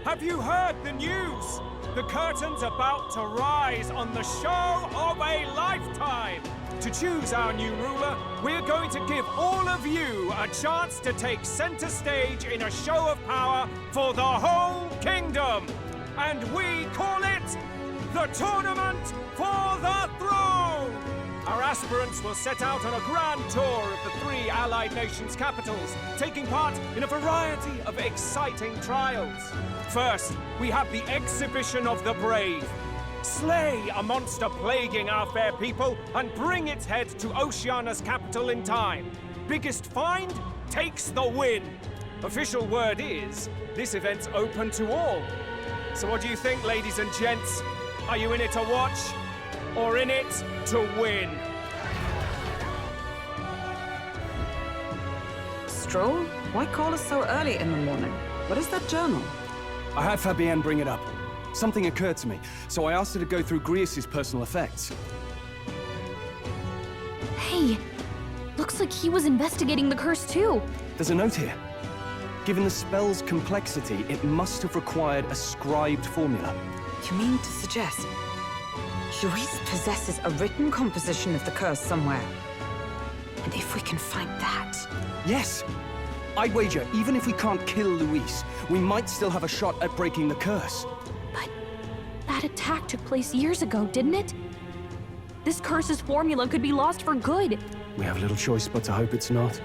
Have you heard the news? The curtain's about to rise on the show of a lifetime! To choose our new ruler, we're going to give all of you a chance to take center stage in a show of power for the whole kingdom! And we call it the Tournament for the Throne! Our aspirants will set out on a grand tour of the 3 allied nations' capitals, taking part in a variety of exciting trials. First, we have the Exhibition of the Brave. Slay a monster plaguing our fair people and bring its head to Oceania's capital in time. Biggest find takes the win. Official word is, this event's open to all. So what do you think, ladies and gents? Are you in it to watch? Or in it to win? Stroll? Why call us so early in the morning? What is that journal? I had Fabienne bring it up. Something occurred to me, so I asked her to go through Grius' personal effects. Hey, looks like he was investigating the curse too. There's a note here. Given the spell's complexity, it must have required a scribed formula. You mean to suggest Luis possesses a written composition of the curse somewhere? And if we can find that... Yes! I'd wager, even if we can't kill Luis, we might still have a shot at breaking the curse. But that attack took place years ago, didn't it? This curse's formula could be lost for good. We have little choice but to hope it's not.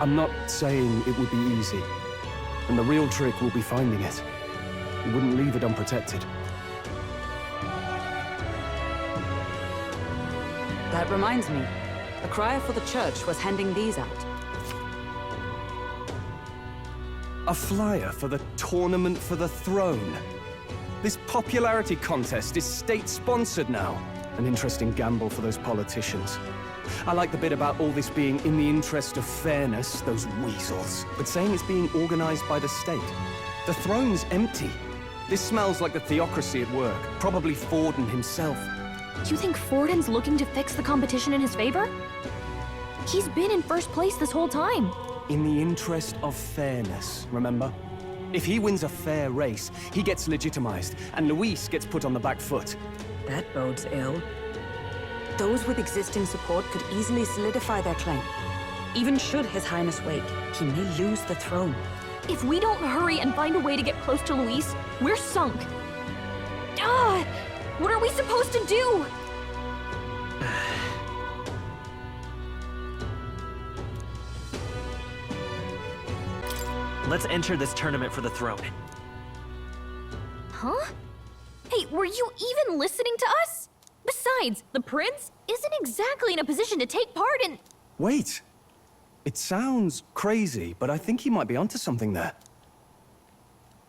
I'm not saying it would be easy. And the real trick will be finding it. We wouldn't leave it unprotected. That reminds me. A crier for the church was handing these out. A flyer for the Tournament for the Throne. This popularity contest is state-sponsored now. An interesting gamble for those politicians. I like the bit about all this being in the interest of fairness, those weasels. But saying it's being organized by the state. The throne's empty. This smells like the theocracy at work. Probably Forden himself. You think Forden's looking to fix the competition in his favor? He's been in first place this whole time. In the interest of fairness, remember? If he wins a fair race, he gets legitimized, and Luis gets put on the back foot. That bodes ill. Those with existing support could easily solidify their claim. Even should His Highness wake, he may lose the throne. If we don't hurry and find a way to get close to Luis, we're sunk. Ah! What are we supposed to do? Let's enter this tournament for the throne. Huh? Hey, were you even listening to us? Besides, the prince isn't exactly in a position to take part in... Wait. It sounds crazy, but I think he might be onto something there.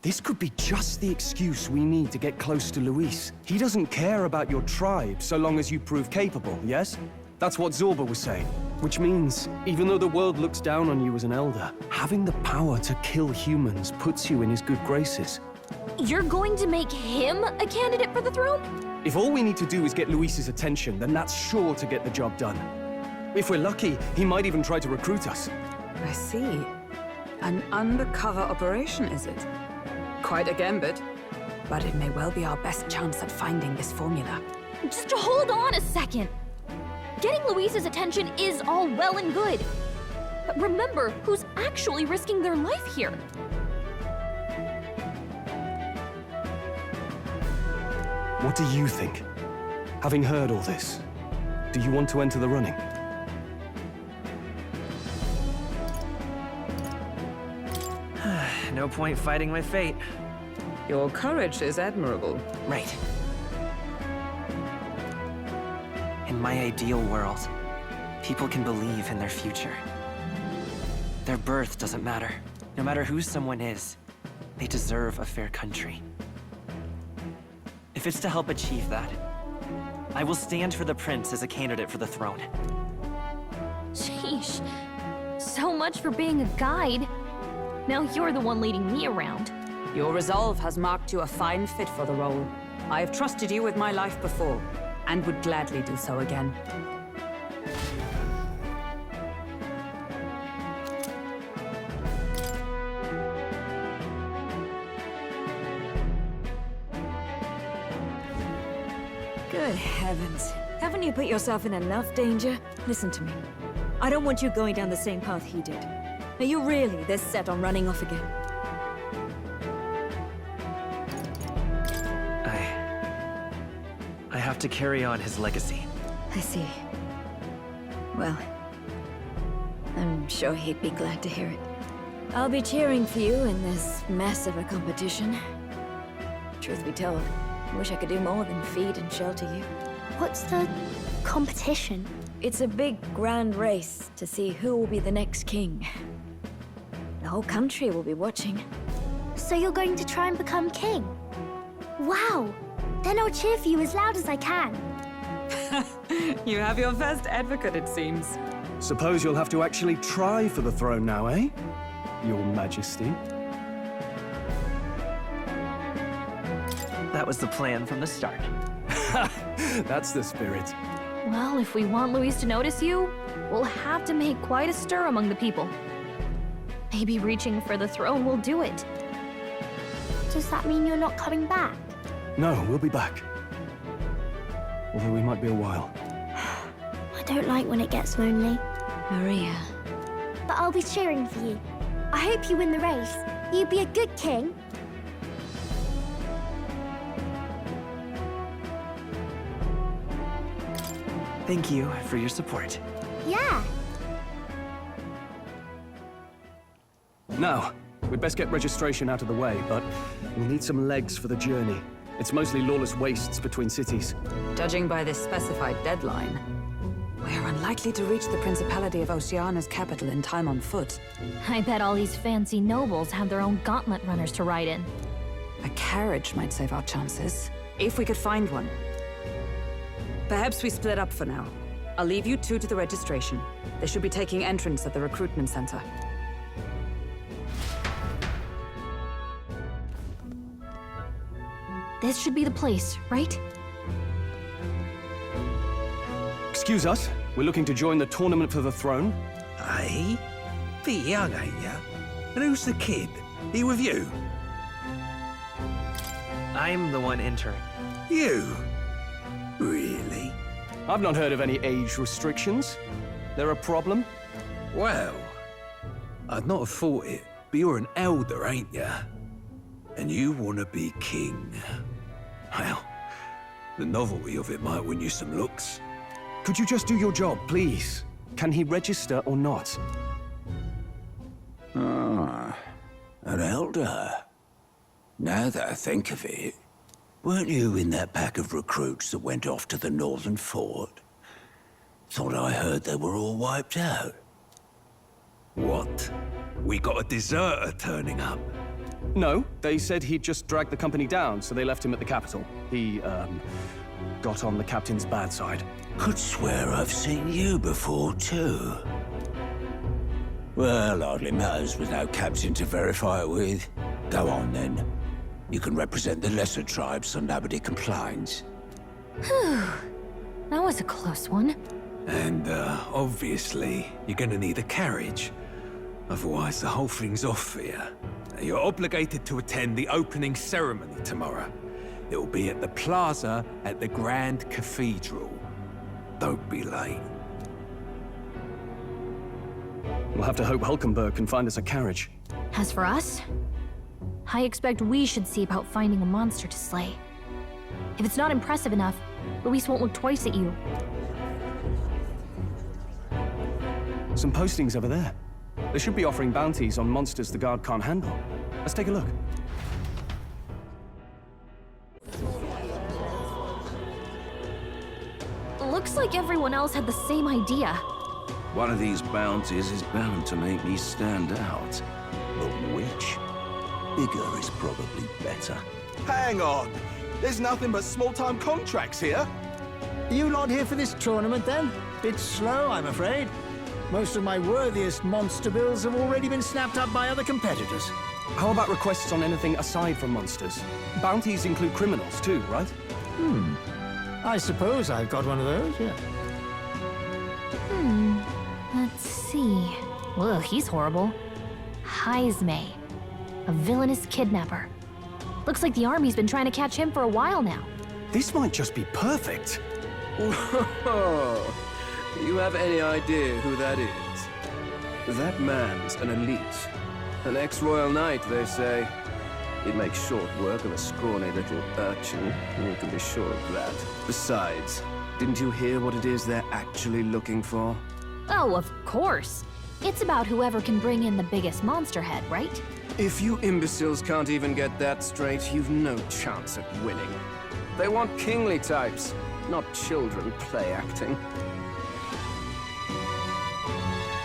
This could be just the excuse we need to get close to Luis. He doesn't care about your tribe so long as you prove capable, yes? That's what Zorba was saying. Which means, even though the world looks down on you as an elder, having the power to kill humans puts you in his good graces. You're going to make him a candidate for the throne? If all we need to do is get Luis's attention, then that's sure to get the job done. If we're lucky, he might even try to recruit us. I see. An undercover operation, is it? Quite a gambit. But it may well be our best chance at finding this formula. Just hold on a second. Getting Luis's attention is all well and good. But remember who's actually risking their life here. What do you think? Having heard all this, do you want to enter the running? No point fighting my fate. Your courage is admirable. Right. In my ideal world, people can believe in their future. Their birth doesn't matter. No matter who someone is, they deserve a fair country. If it's to help achieve that, I will stand for the prince as a candidate for the throne. Sheesh. So much for being a guide. Now you're the one leading me around. Your resolve has marked you a fine fit for the role. I have trusted you with my life before, and would gladly do so again. Good heavens. Haven't you put yourself in enough danger? Listen to me. I don't want you going down the same path he did. Are you really this set on running off again? I have to carry on his legacy. I see. Well, I'm sure he'd be glad to hear it. I'll be cheering for you in this mess of a competition. Truth be told, I wish I could do more than feed and shelter you. What's the competition? It's a big, grand race to see who will be the next king. The whole country will be watching. So you're going to try and become king? Wow! Then I'll cheer for you as loud as I can. You have your first advocate, it seems. Suppose you'll have to actually try for the throne now, eh? Your Majesty. That was the plan from the start. That's the spirit. Well, if we want Luis to notice you, we'll have to make quite a stir among the people. Maybe reaching for the throne will do it. Does that mean you're not coming back? No, we'll be back. Although we might be a while. I don't like when it gets lonely. Maria. But I'll be cheering for you. I hope you win the race. You be a good king. Thank you for your support. Yeah. Now, we'd best get registration out of the way, but we'll need some legs for the journey. It's mostly lawless wastes between cities. Judging by this specified deadline, we're unlikely to reach the Principality of Oceana's capital in time on foot. I bet all these fancy nobles have their own gauntlet runners to ride in. A carriage might save our chances, if we could find one. Perhaps we split up for now. I'll leave you two to the registration. They should be taking entrance at the recruitment center. This should be the place, right? Excuse us, we're looking to join the tournament for the throne. Aye? Bit young, ain't ya? And who's the kid? He with you? I'm the one entering. You? Really? I've not heard of any age restrictions. They're a problem? Well, I'd not have thought it, but you're an elder, ain't ya? And you want to be king. Well, the novelty of it might win you some looks. Could you just do your job, please? Can he register or not? Ah, an elder. Now that I think of it, weren't you in that pack of recruits that went off to the northern fort? Thought I heard they were all wiped out. What? We got a deserter turning up? No, they said he'd just dragged the company down, so they left him at the capital. He, got on the captain's bad side. Could swear I've seen you before, too. Well, hardly matters with no captain to verify it with. Go on, then. You can represent the lesser tribes so nobody complains. That was a close one. And, obviously, you're gonna need a carriage. Otherwise, the whole thing's off for you. You're obligated to attend the opening ceremony tomorrow. It'll be at the plaza at the Grand Cathedral. Don't be late. We'll have to hope Hulkenberg can find us a carriage. As for us, I expect we should see about finding a monster to slay. If it's not impressive enough, Luis won't look twice at you. Some postings over there. They should be offering bounties on monsters the guard can't handle. Let's take a look. Looks like everyone else had the same idea. One of these bounties is bound to make me stand out. But which? Bigger is probably better. Hang on! There's nothing but small-time contracts here. You lot here for this tournament, then? Bit slow, I'm afraid. Most of my worthiest monster bills have already been snapped up by other competitors. How about requests on anything aside from monsters? Bounties include criminals too, right? I suppose I've got one of those, yeah. Let's see. Ugh, he's horrible. Heisme, a villainous kidnapper. Looks like the army's been trying to catch him for a while now. This might just be perfect. Whoa! You have any idea who that is? That man's an elite. An ex-royal knight, they say. He'd make short work of a scrawny little urchin, you can be sure of that. Besides, didn't you hear what it is they're actually looking for? Oh, of course. It's about whoever can bring in the biggest monster head, right? If you imbeciles can't even get that straight, you've no chance at winning. They want kingly types, not children play acting.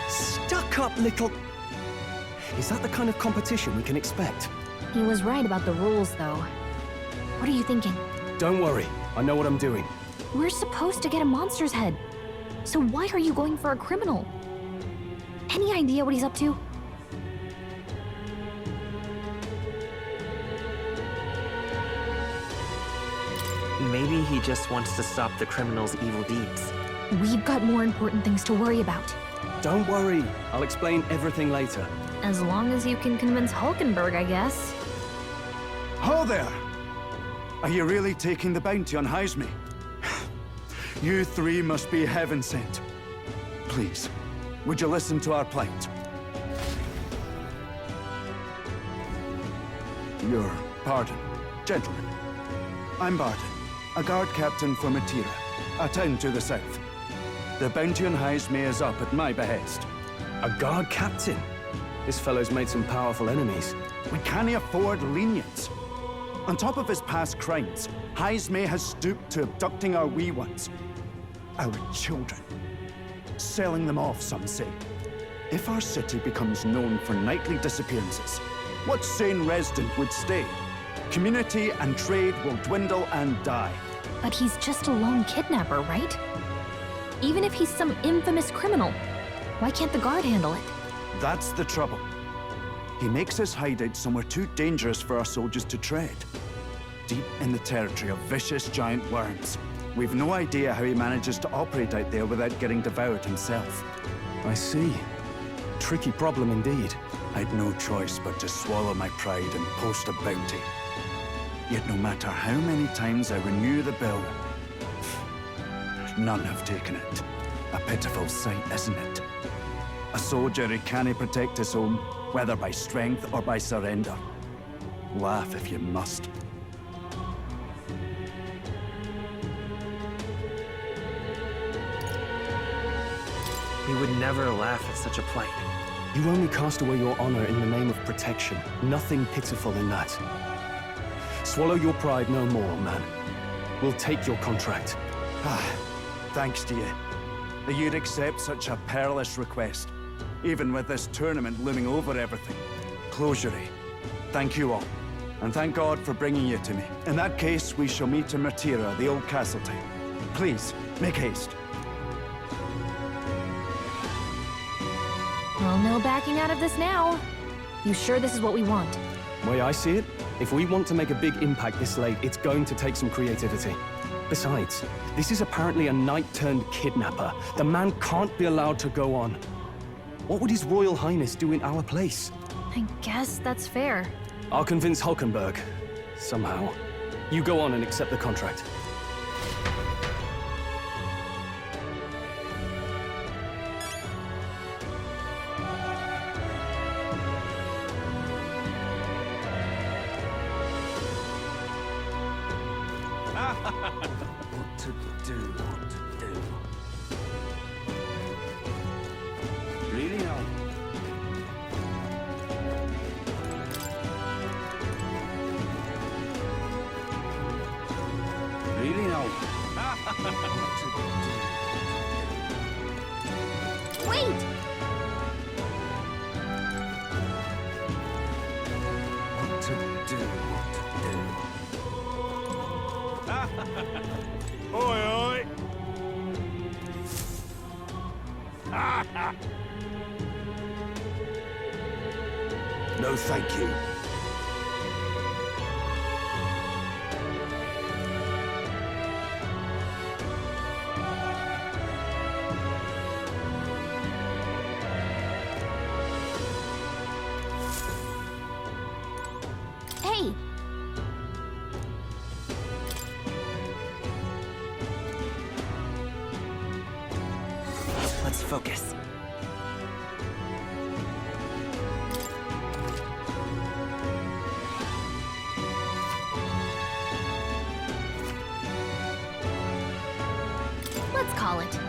Stuck-up little... Is that the kind of competition we can expect? He was right about the rules, though. What are you thinking? Don't worry, I know what I'm doing. We're supposed to get a monster's head. So why are you going for a criminal? Any idea what he's up to? Maybe he just wants to stop the criminal's evil deeds. We've got more important things to worry about. Don't worry, I'll explain everything later. As long as you can convince Hulkenberg, I guess. Ho there! Are you really taking the bounty on Heisme? You three must be heaven sent. Please, would you listen to our plight? Your pardon, gentlemen. I'm Barton, a guard captain for Matira, a town to the south. The bounty on Heisme is up at my behest. A guard captain? This fellow's made some powerful enemies. We can't afford lenience. On top of his past crimes, Heisme has stooped to abducting our wee ones. Our children. Selling them off, some say. If our city becomes known for nightly disappearances, what sane resident would stay? Community and trade will dwindle and die. But he's just a lone kidnapper, right? Even if he's some infamous criminal, why can't the guard handle it? That's the trouble. He makes his hideout somewhere too dangerous for our soldiers to tread. Deep in the territory of vicious giant worms. We've no idea how he manages to operate out there without getting devoured himself. I see. Tricky problem indeed. I'd no choice but to swallow my pride and post a bounty. Yet no matter how many times I renew the bill, none have taken it. A pitiful sight, isn't it? A soldier who can't protect his home, whether by strength or by surrender. Laugh if you must. We would never laugh at such a plight. You only cast away your honor in the name of protection. Nothing pitiful in that. Swallow your pride no more, man. We'll take your contract. Thanks to you. That you'd accept such a perilous request, even with this tournament looming over everything. Closure. Thank you all. And thank God for bringing you to me. In that case, we shall meet in Matira, the old castle town. Please, make haste. Well, no backing out of this now. You sure this is what we want? Way I see it, if we want to make a big impact this late, it's going to take some creativity. Besides, this is apparently a knight-turned-kidnapper. The man can't be allowed to go on. What would His Royal Highness do in our place? I guess that's fair. I'll convince Hulkenberg. Somehow. You go on and accept the contract. What to do, what to do. Really now? Really now? What to do? Wait! What to do, what to do. Oi, oi! No, thank you. Hey! focus. Let's call it.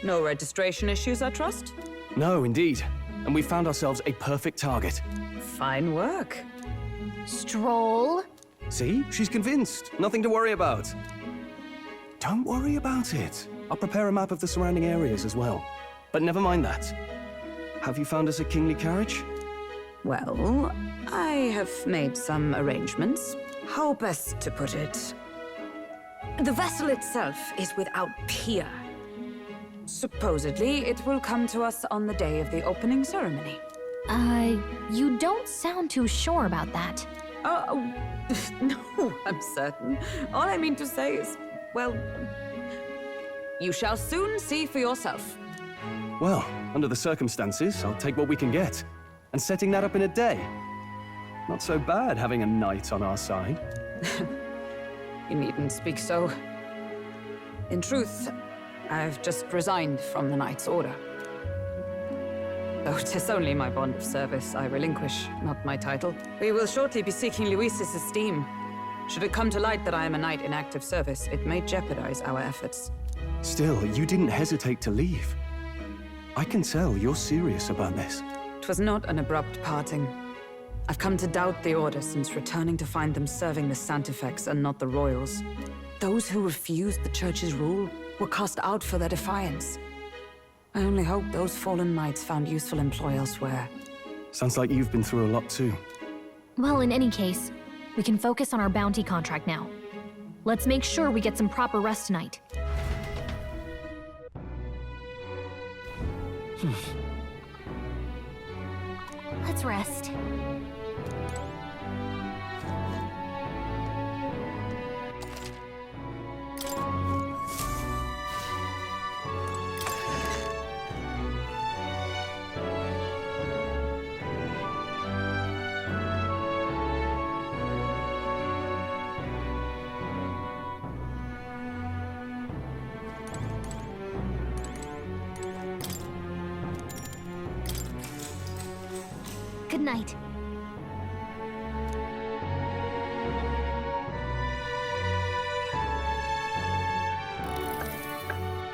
No registration issues, I trust? No, indeed. And we found ourselves a perfect target. Fine work. Stroll. See? She's convinced. Nothing to worry about. Don't worry about it. I'll prepare a map of the surrounding areas as well. But never mind that. Have you found us a kingly carriage? Well, I have made some arrangements. How best to put it? The vessel itself is without peer. Supposedly, it will come to us on the day of the opening ceremony. You don't sound too sure about that. No, I'm certain. All I mean to say is, well, you shall soon see for yourself. Well, under the circumstances, I'll take what we can get. And setting that up in a day. Not so bad having a knight on our side. You needn't speak so. In truth, I've just resigned from the Knight's Order. Though 'tis only my bond of service I relinquish, not my title. We will shortly be seeking Luis's esteem. Should it come to light that I am a knight in active service, it may jeopardize our efforts. Still, you didn't hesitate to leave. I can tell you're serious about this. It was not an abrupt parting. I've come to doubt the Order since returning to find them serving the Santifex and not the Royals. Those who refused the Church's rule were cast out for their defiance. I only hope those fallen knights found useful employ elsewhere. Sounds like you've been through a lot too. Well, in any case, we can focus on our bounty contract now. Let's make sure we get some proper rest tonight. Let's rest. Good night.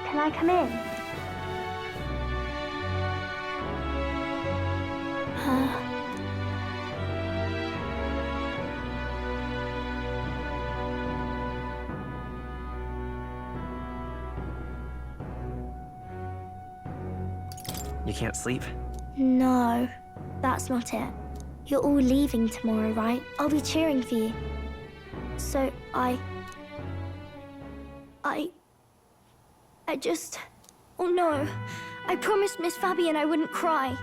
Can I come in? You can't sleep? No, that's not it. You're all leaving tomorrow, right? I'll be cheering for you. So I just... Oh no. I promised Miss Fabian I wouldn't cry.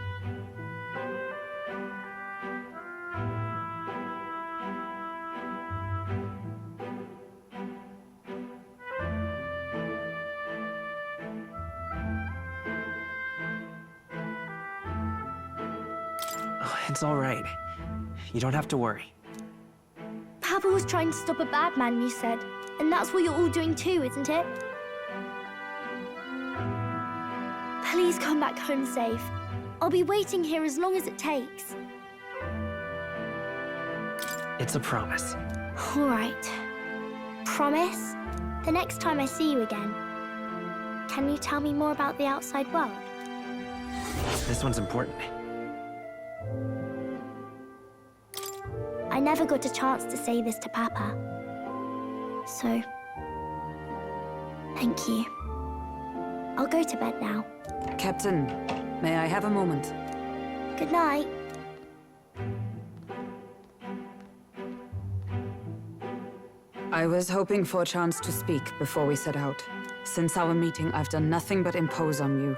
Oh, it's all right. You don't have to worry. Papa was trying to stop a bad man, you said. And that's what you're all doing too, isn't it? Please come back home safe. I'll be waiting here as long as it takes. It's a promise. All right. Promise? The next time I see you again, can you tell me more about the outside world? This one's important. I never got a chance to say this to Papa. So, thank you. I'll go to bed now. Captain, may I have a moment? Good night. I was hoping for a chance to speak before we set out. Since our meeting, I've done nothing but impose on you.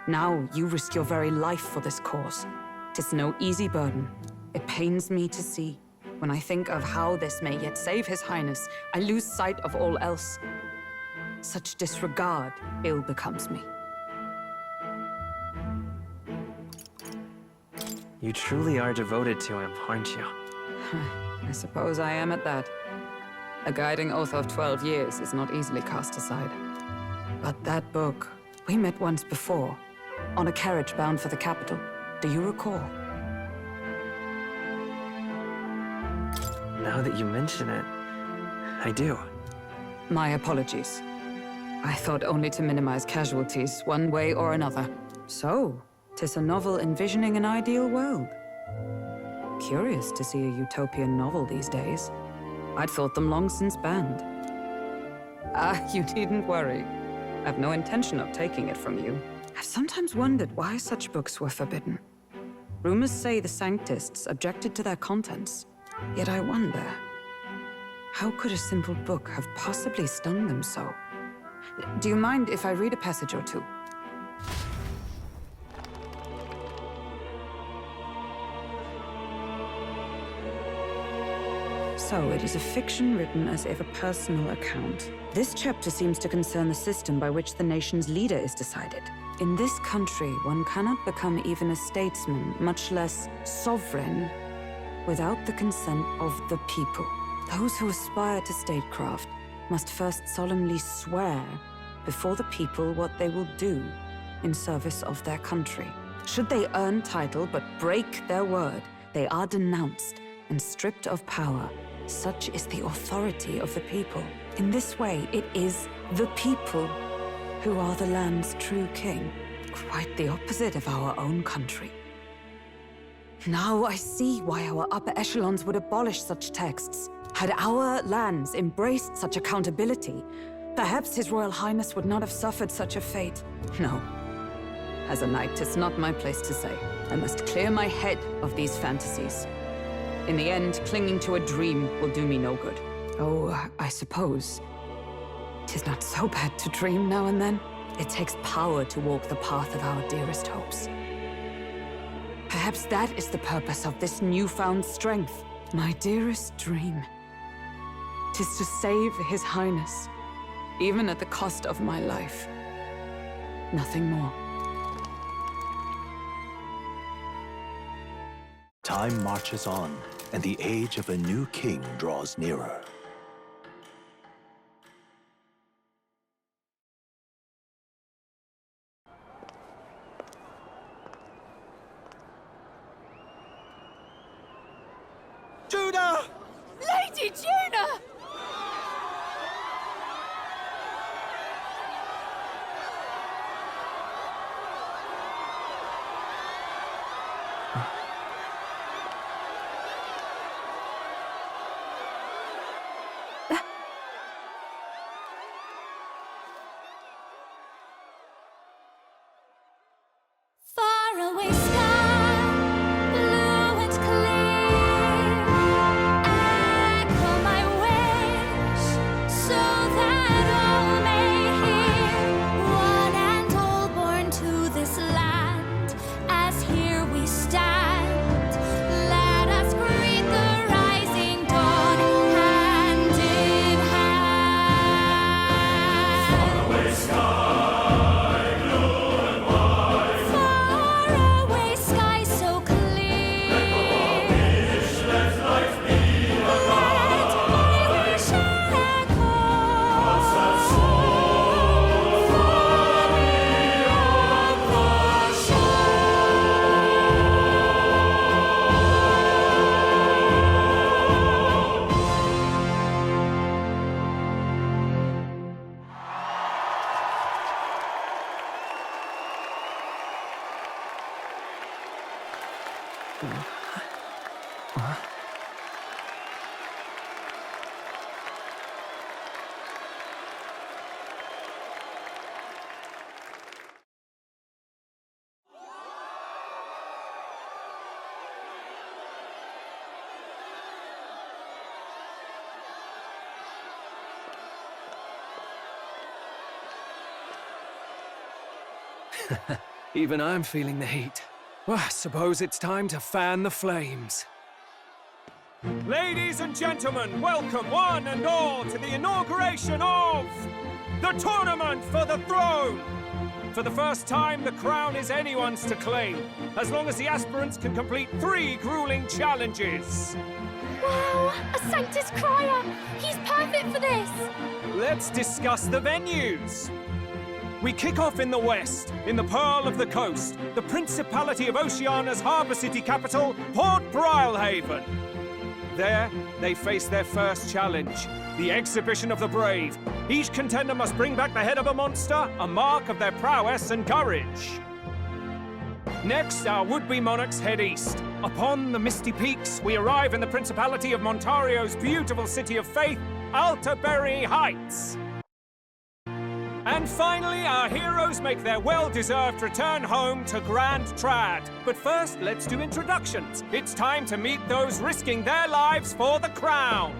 Now, you risk your very life for this cause. 'Tis no easy burden. It pains me to see. When I think of how this may yet save His Highness, I lose sight of all else. Such disregard ill becomes me. You truly are devoted to him, aren't you? I suppose I am at that. A guiding oath of 12 years is not easily cast aside. But that book, we met once before, on a carriage bound for the capital. Do you recall? Now that you mention it, I do. My apologies. I thought only to minimize casualties, one way or another. So, 'tis a novel envisioning an ideal world. Curious to see a utopian novel these days. I'd thought them long since banned. You needn't worry. I've no intention of taking it from you. I've sometimes wondered why such books were forbidden. Rumors say the Sanctists objected to their contents. Yet I wonder, how could a simple book have possibly stung them so? Do you mind if I read a passage or two? So, it is a fiction written as if a personal account. This chapter seems to concern the system by which the nation's leader is decided. In this country, one cannot become even a statesman, much less sovereign, without the consent of the people. Those who aspire to statecraft must first solemnly swear before the people what they will do in service of their country. Should they earn title but break their word, they are denounced and stripped of power. Such is the authority of the people. In this way, it is the people who are the land's true king. Quite the opposite of our own country. Now I see why our upper echelons would abolish such texts. Had our lands embraced such accountability, perhaps His Royal Highness would not have suffered such a fate. No. As a knight, it's not my place to say. I must clear my head of these fantasies. In the end, clinging to a dream will do me no good. Oh, I suppose 'tis not so bad to dream now and then. It takes power to walk the path of our dearest hopes. Perhaps that is the purpose of this newfound strength. My dearest dream. 'Tis to save His Highness, even at the cost of my life. Nothing more. Time marches on, and the age of a new king draws nearer. Judah! Lady Judah! Faraway sky, blue and clear. Echo my wish, so that all may hear. One and all born to this land, as here we stand. Let us greet the rising dawn, hand in hand. Faraway sky. Faraway sky so clear. Let my wish echo. Far beyond the Even I'm feeling the heat. Well, I suppose it's time to fan the flames. Ladies and gentlemen, welcome one and all to the inauguration of the Tournament for the Throne! For the first time, the crown is anyone's to claim, as long as the aspirants can complete 3 grueling challenges. Wow, a Sanctus Crier! He's perfect for this! Let's discuss the venues. We kick off in the west, in the Pearl of the Coast, the Principality of Oceania's harbour city capital, Port Brilehaven. There, they face their first challenge, the Exhibition of the Brave. Each contender must bring back the head of a monster, a mark of their prowess and courage. Next, our would-be monarchs head east. Upon the misty peaks, we arrive in the Principality of Montario's beautiful city of faith, Altaberry Heights. And finally, our heroes make their well-deserved return home to Grand Trad. But first, let's do introductions. It's time to meet those risking their lives for the crown.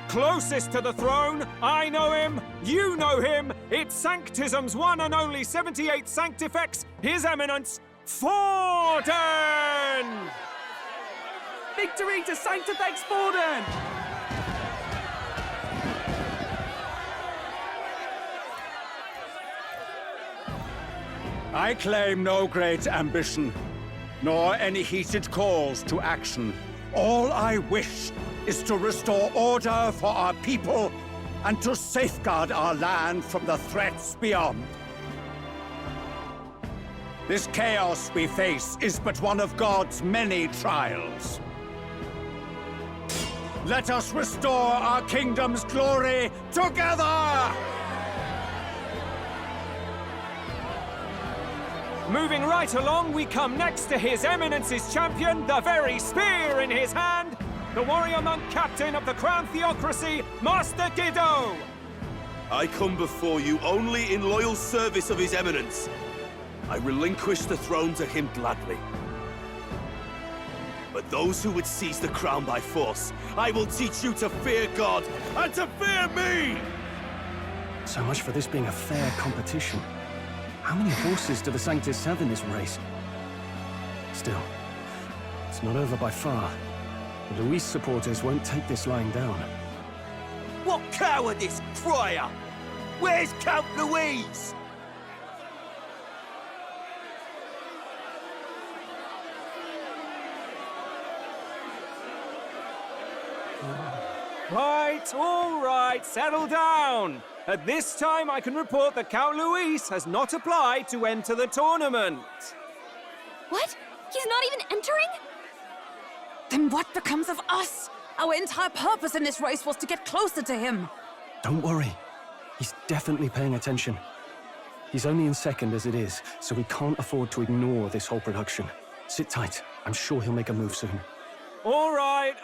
Closest to the throne, I know him, you know him. It's Sanctism's one and only 78th Sanctifex, His Eminence, Forden! Victory to Sanctifex Forden! I claim no great ambition, nor any heated calls to action. All I wish is to restore order for our people and to safeguard our land from the threats beyond. This chaos we face is but one of God's many trials. Let us restore our kingdom's glory together! Moving right along, we come next to His Eminence's champion, the very spear in his hand, the warrior monk captain of the Crown Theocracy, Master Giddo! I come before you only in loyal service of His Eminence. I relinquish the throne to him gladly. But those who would seize the crown by force, I will teach you to fear God and to fear me! So much for this being a fair competition. How many horses do the Sanctists have in this race? Still, it's not over by far. The Luis supporters won't take this lying down. What cowardice, Crier! Where's Count Louise? All right, settle down. At this time, I can report that Count Luis has not applied to enter the tournament. What? He's not even entering? Then what becomes of us? Our entire purpose in this race was to get closer to him. Don't worry. He's definitely paying attention. He's only in second as it is, so we can't afford to ignore this whole production. Sit tight. I'm sure he'll make a move soon. All right.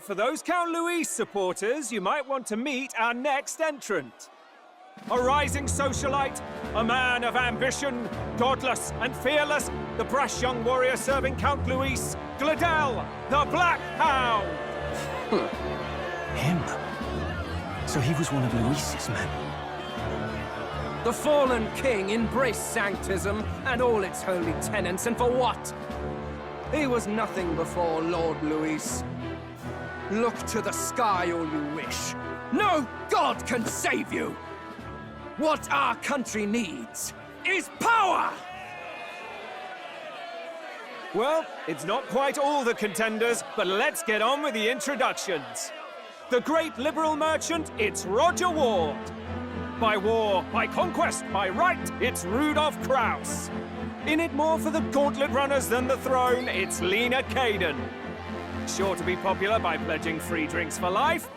For those Count Luis supporters, you might want to meet our next entrant. A rising socialite, a man of ambition, godless and fearless, the brash young warrior serving Count Luis, Gladel, the Black Hound! Him? So he was one of Luis's men. The fallen king embraced Sanctism and all its holy tenets, and for what? He was nothing before Lord Luis. Look to the sky all you wish. No god can save you! What our country needs is power! Well, it's not quite all the contenders, but let's get on with the introductions. The great liberal merchant, it's Roger Ward. By war, by conquest, by right, it's Rudolph Krauss. In it more for the gauntlet runners than the throne, it's Lena Caden. Sure to be popular by pledging free drinks for life,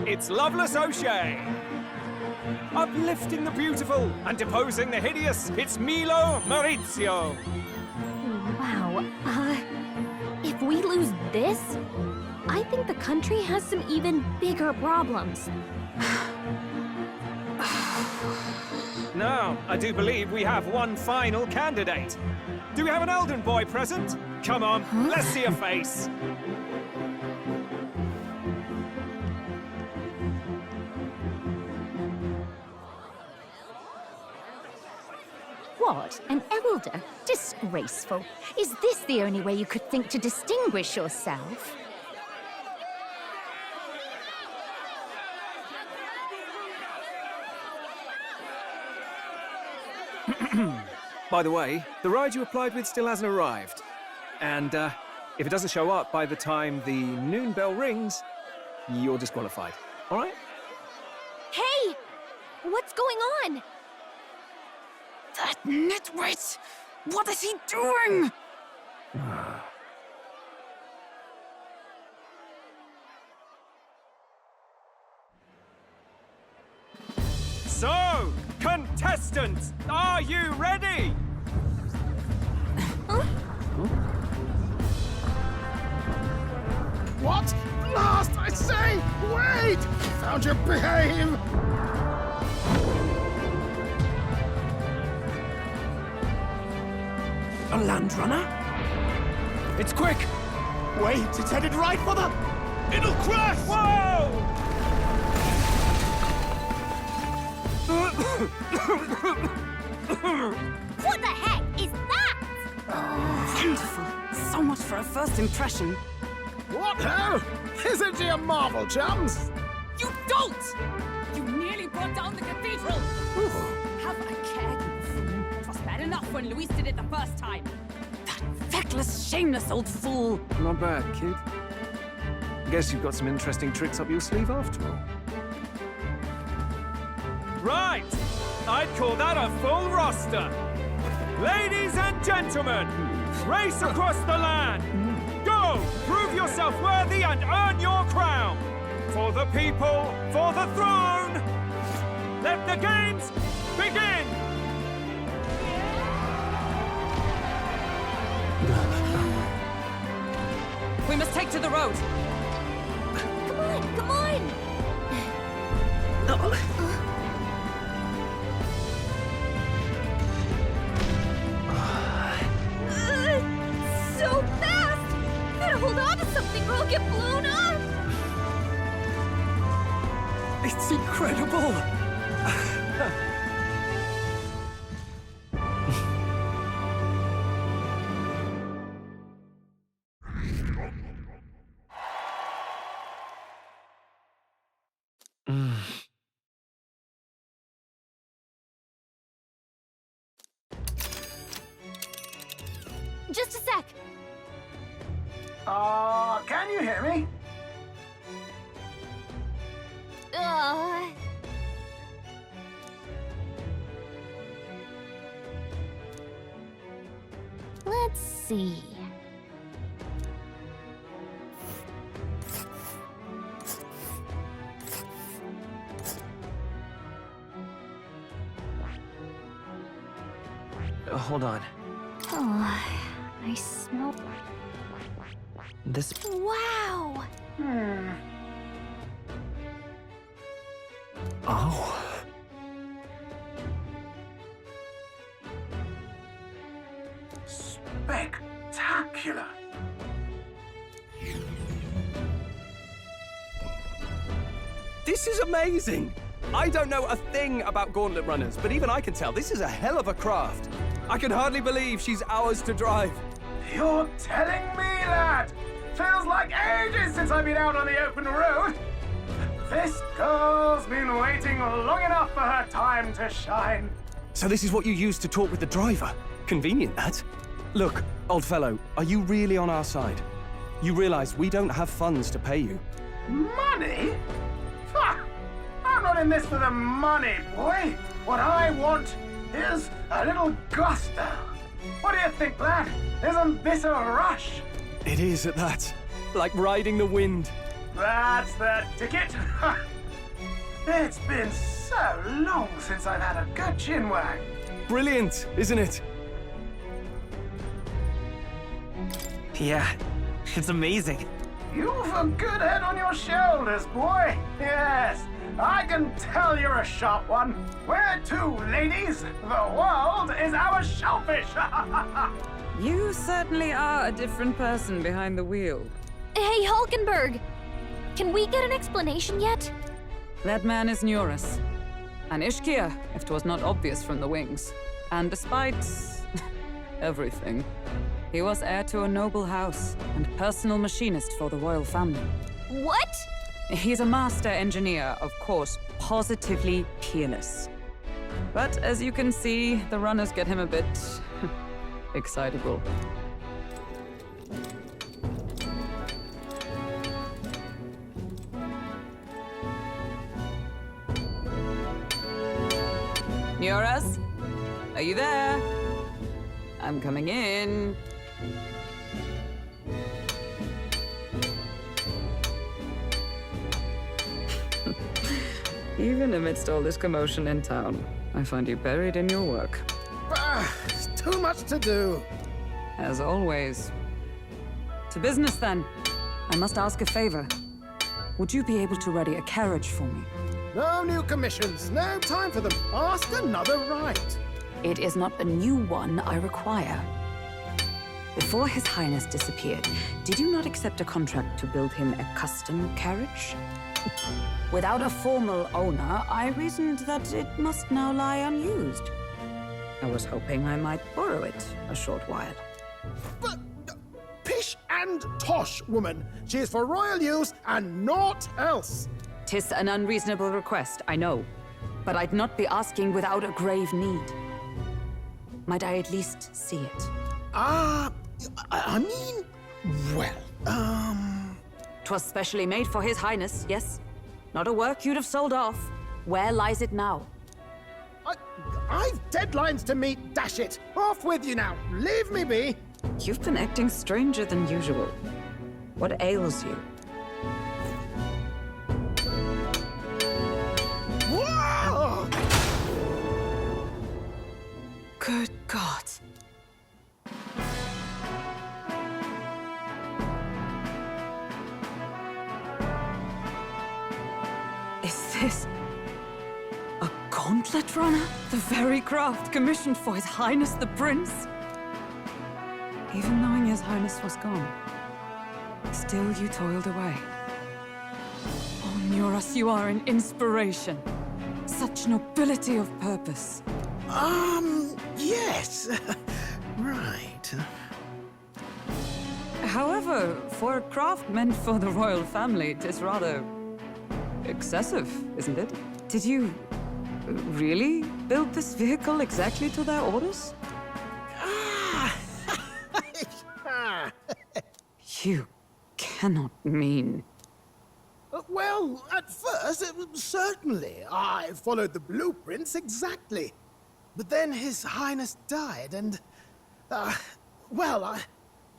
it's Loveless O'Shea. Uplifting the beautiful and deposing the hideous, it's Milo Maurizio. Wow, if we lose this, I think the country has some even bigger problems. Now, I do believe we have one final candidate. Do we have an Elden boy present? Come on, let's see a face. What? An elder? Disgraceful. Is this the only way you could think to distinguish yourself? By the way, the ride you applied with still hasn't arrived. And, If it doesn't show up by the time the noon bell rings, you're disqualified. All right? Hey! What's going on? That nitwit! What is he doing? So, contestants, are you ready? What? Last, I say! Wait! Found your behave! A land runner? It's quick! Wait, it's headed right for the... It'll crash! Whoa! What the heck is that? Wonderful. So much for a first impression. What hell? Isn't he a marvel, chums? You don't! You nearly brought down the cathedral! Have a care, you fool. It was bad enough when Luis did it the first time. That feckless, shameless old fool! Not bad, kid. Guess you've got some interesting tricks up your sleeve after all. Right! I'd call that a full roster. Ladies and gentlemen, race across the land. Go! Prove yourself worthy and earn your crown. For the people, for the throne. Let the games begin! We must take to the road. Come on, come on! So fast! Gotta hold on to something or I'll get blown up! It's incredible! Just a sec. Can you hear me? Let's see. Hold on. Oh, I smell... This... Wow! Oh. Spectacular! This is amazing! I don't know a thing about gauntlet runners, but even I can tell this is a hell of a craft. I can hardly believe she's ours to drive. You're telling me, lad? Feels like ages since I've been out on the open road. This girl's been waiting long enough for her time to shine. So this is what you use to talk with the driver? Convenient, that. Look, old fellow, are you really on our side? You realize we don't have funds to pay you. Money? Ha! I'm not in this for the money, boy. What I want is a little gusto. What do you think, lad? Isn't this a rush? It is at that. Like riding the wind. That's the ticket. It's been so long since I've had a good chinwag. Brilliant, isn't it? Yeah, it's amazing. You've a good head on your shoulders, boy. Yes, I can tell you're a sharp one. Where to, ladies? The world is our shellfish. You certainly are a different person behind the wheel. Hey, Hulkenberg! Can we get an explanation yet? That man is Neurus. An Ishkia, if 'twas not obvious from the wings. And despite everything, he was heir to a noble house and personal machinist for the royal family. What? He's a master engineer, of course, positively peerless. But as you can see, the runners get him a bit excitable. Yoras? Are you there? I'm coming in. Even amidst all this commotion in town, I find you buried in your work. Too much to do. As always. To business, then. I must ask a favor. Would you be able to ready a carriage for me? No new commissions. No time for them. Ask another right. It is not a new one I require. Before His Highness disappeared, did you not accept a contract to build him a custom carriage? Without a formal owner, I reasoned that it must now lie unused. I was hoping I might borrow it a short while. But pish and tosh, woman. She is for royal use and naught else. 'Tis an unreasonable request, I know. But I'd not be asking without a grave need. Might I at least see it? I mean, well, 'Twas specially made for His Highness, yes? Not a work you'd have sold off. Where lies it now? I've deadlines to meet, dash it! Off with you now! Leave me be! You've been acting stranger than usual. What ails you? Whoa! Good God. Is this a gauntlet runner? The very craft commissioned for His Highness the Prince? Even knowing His Highness was gone, still you toiled away. Oh, Muras, you are an inspiration. Such nobility of purpose. Yes. Right. However, for a craft meant for the royal family, it is rather excessive, isn't it? Did you really build this vehicle exactly to their orders? You cannot mean... Well, at first, certainly. I followed the blueprints exactly. But then His Highness died, and... well,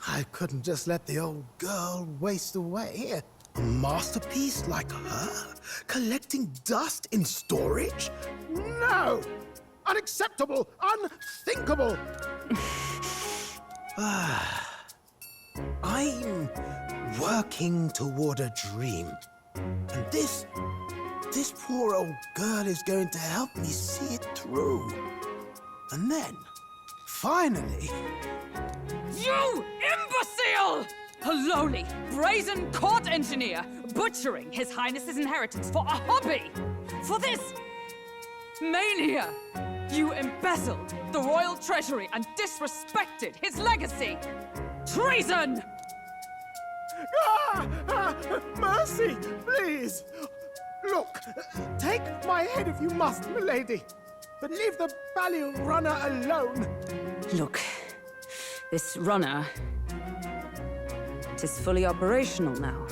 I couldn't just let the old girl waste away. A masterpiece like her? Collecting dust in storage? No! Unacceptable! Unthinkable! I'm working toward a dream. And this poor old girl is going to help me see it through. And then, finally... You imbecile! A lowly, brazen court engineer, butchering His Highness's inheritance for a hobby! For this mania! You embezzled the royal treasury and disrespected his legacy! Treason! Mercy, please! Look, take my head if you must, milady. But leave the value runner alone. Look, this runner... It is fully operational now,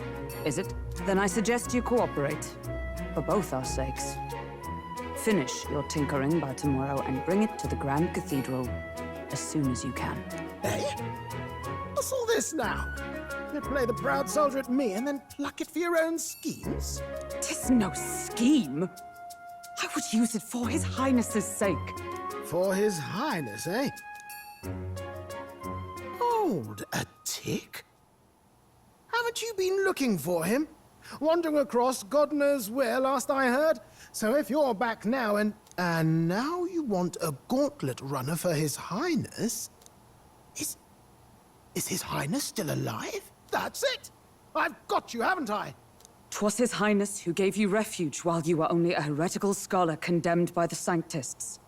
is it? Then I suggest you cooperate, for both our sakes. Finish your tinkering by tomorrow and bring it to the Grand Cathedral as soon as you can. Eh? What's all this now? You play the proud soldier at me and then pluck it for your own schemes? 'Tis no scheme. I would use it for His Highness's sake. For His Highness, eh? Hold a tick. Haven't you been looking for him? Wandering across God knows where, last I heard. So if you're back now and now you want a gauntlet runner for His Highness... Is His Highness still alive? That's it! I've got you, haven't I? 'Twas His Highness who gave you refuge while you were only a heretical scholar condemned by the Sanctists.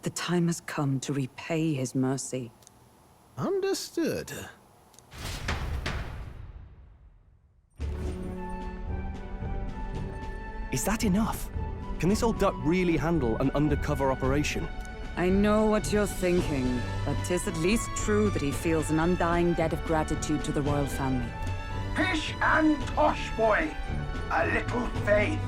The time has come to repay His mercy. Understood. Is that enough? Can this old duck really handle an undercover operation? I know what you're thinking, but 'tis at least true that he feels an undying debt of gratitude to the royal family. Pish and tosh, boy. A little faith.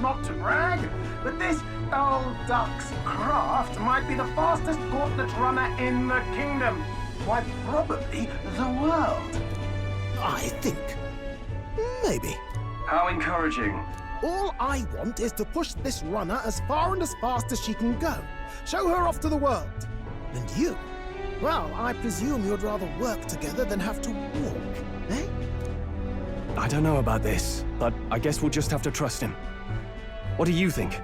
not to brag, but this old duck's craft might be the fastest gauntlet runner in the kingdom. Why, probably the world. I think. Maybe. How encouraging. All I want is to push this runner as far and as fast as she can go. Show her off to the world. And you? Well, I presume you'd rather work together than have to walk, eh? I don't know about this, but I guess we'll just have to trust him. What do you think?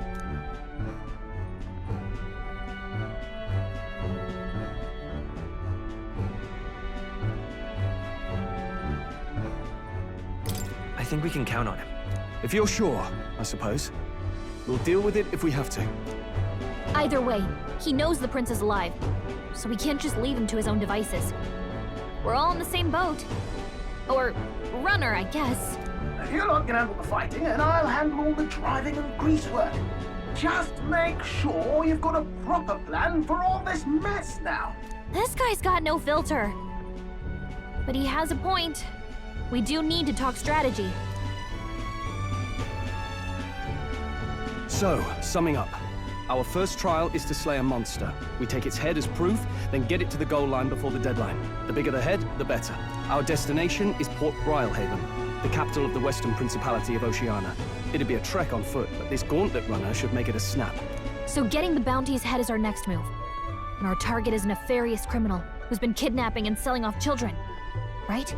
I think we can count on him. If you're sure, I suppose. We'll deal with it if we have to. Either way, he knows the prince is alive, so we can't just leave him to his own devices. We're all in the same boat. Or runner, I guess. You lot can handle the fighting, and I'll handle all the driving and greasework. Just make sure you've got a proper plan for all this mess now. This guy's got no filter. But he has a point. We do need to talk strategy. So, summing up. Our first trial is to slay a monster. We take its head as proof, then get it to the goal line before the deadline. The bigger the head, the better. Our destination is Port Brilehaven, the capital of the Western Principality of Oceania. It'd be a trek on foot, but this gauntlet runner should make it a snap. So getting the bounty's head is our next move. And our target is a nefarious criminal who's been kidnapping and selling off children. Right?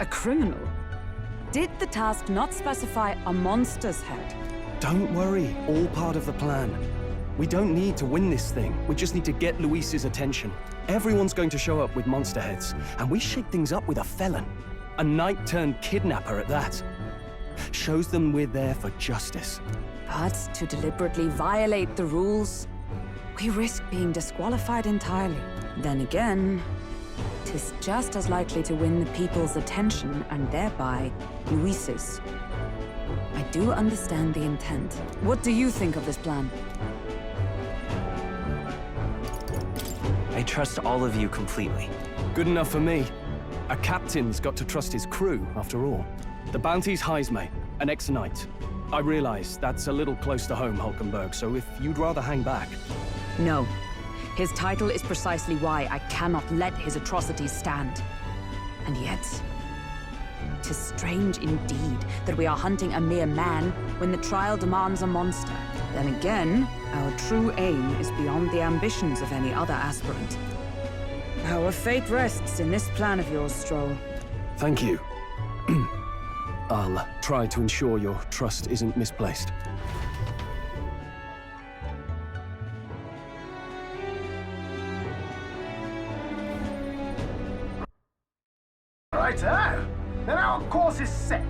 A criminal? Did the task not specify a monster's head? Don't worry, all part of the plan. We don't need to win this thing. We just need to get Luis's attention. Everyone's going to show up with monster heads, and we shake things up with a felon. A knight-turned-kidnapper at that. Shows them we're there for justice. But to deliberately violate the rules, we risk being disqualified entirely. Then again, 'tis just as likely to win the people's attention and thereby Luis's. I do understand the intent. What do you think of this plan? I trust all of you completely. Good enough for me. A captain's got to trust his crew, after all. The bounty's Heisme, an ex-knight. I realize that's a little close to home, Hulkenberg, so if you'd rather hang back... No. His title is precisely why I cannot let his atrocities stand. And yet... 'tis strange indeed that we are hunting a mere man when the trial demands a monster. Then again, our true aim is beyond the ambitions of any other aspirant. Our fate rests in this plan of yours, Stroll. Thank you. I'll try to ensure your trust isn't misplaced. Righto. Then our course is set.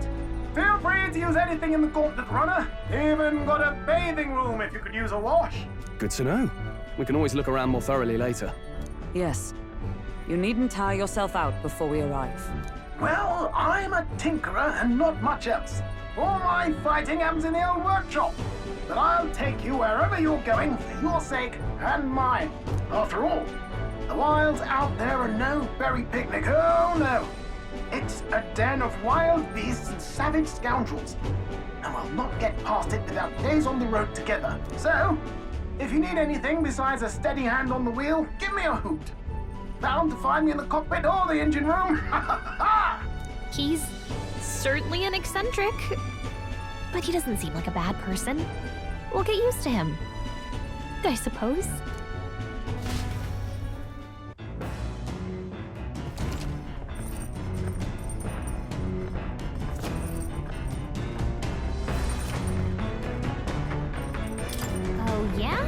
Feel free to use anything in the gauntlet runner. Even got a bathing room if you could use a wash. Good to know. We can always look around more thoroughly later. Yes. You needn't tire yourself out before we arrive. Well, I'm a tinkerer and not much else. All my fighting happens in the old workshop. But I'll take you wherever you're going for your sake and mine. After all, the wilds out there are no berry picnic. Oh no. It's a den of wild beasts and savage scoundrels. And we'll not get past it without days on the road together. So, if you need anything besides a steady hand on the wheel, give me a hoot. Bound to find me in the cockpit or the engine room. He's certainly an eccentric, but he doesn't seem like a bad person. We'll get used to him, I suppose. Oh, yeah?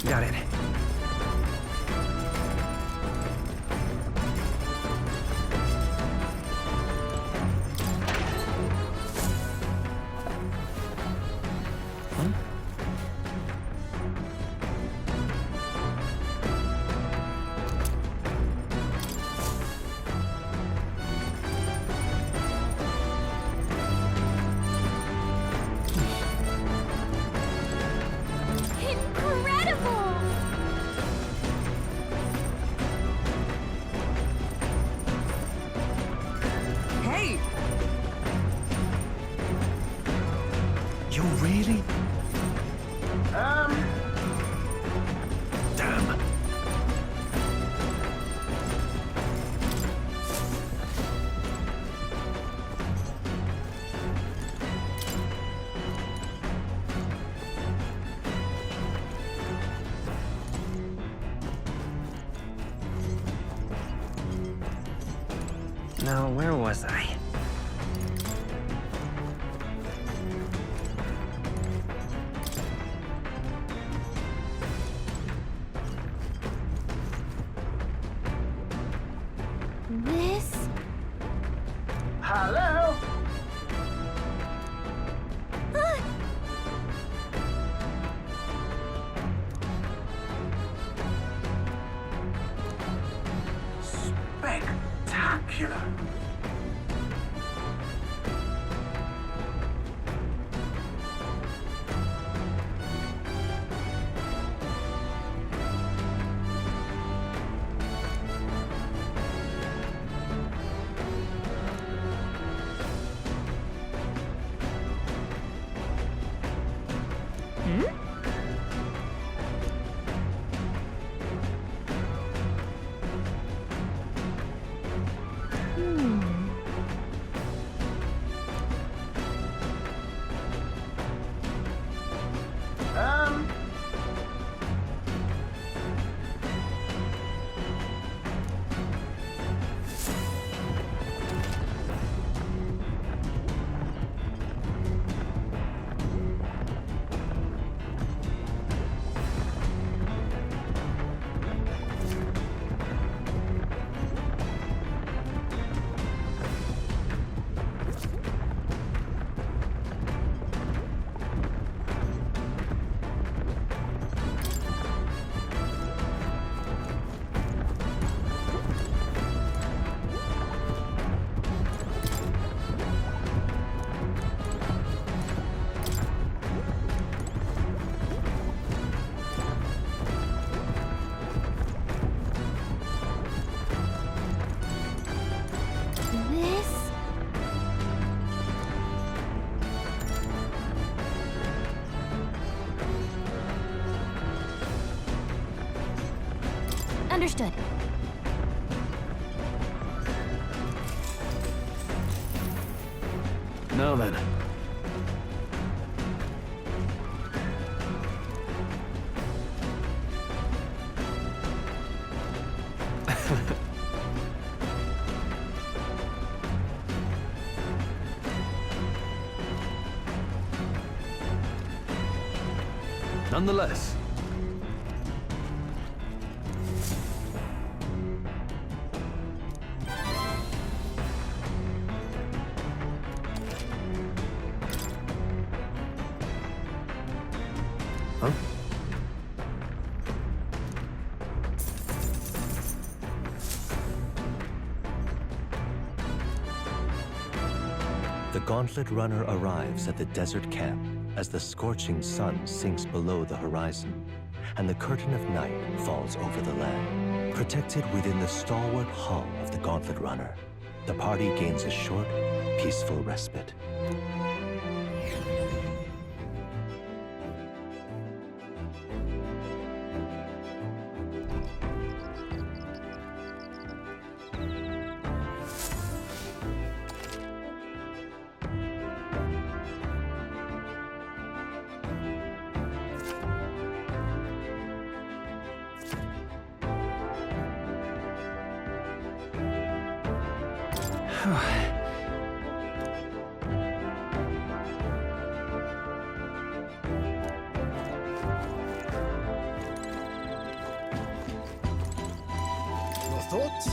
Got it. You really? Damn. Now, where was I? This? Hello? Spectacular. Understood. Now then. Nonetheless. Huh? The Gauntlet Runner arrives at the desert camp as the scorching sun sinks below the horizon, and the curtain of night falls over the land. Protected within the stalwart hull of the Gauntlet Runner, the party gains a short, peaceful respite. Your thoughts?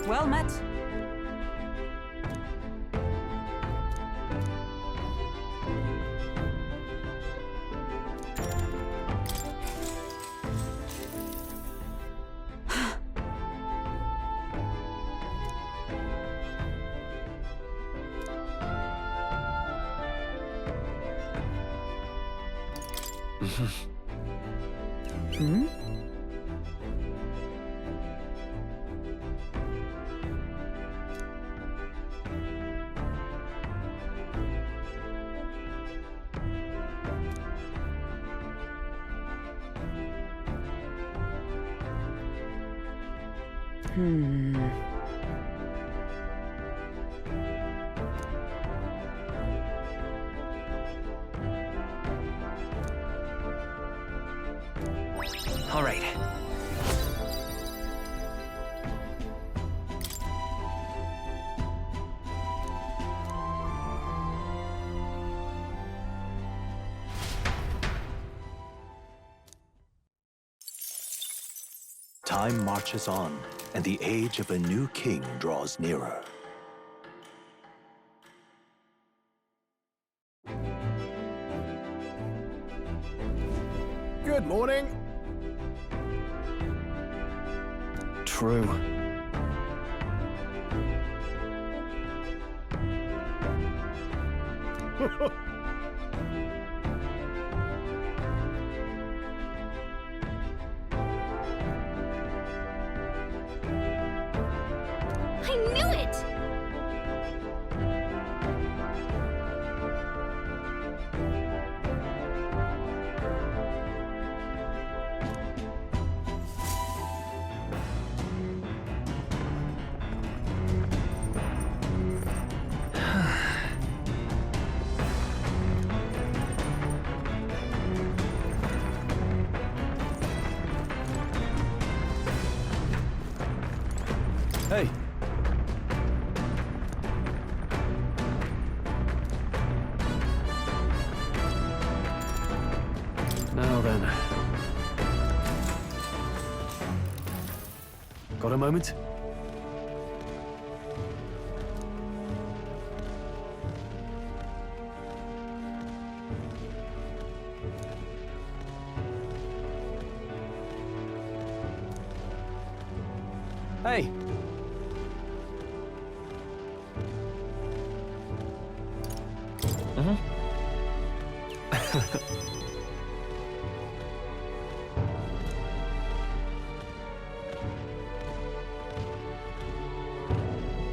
Well met. Hmm? All right. Time marches on, and the age of a new king draws nearer. Good morning. True. I knew it! Hey. Now then. Got a moment? Hey.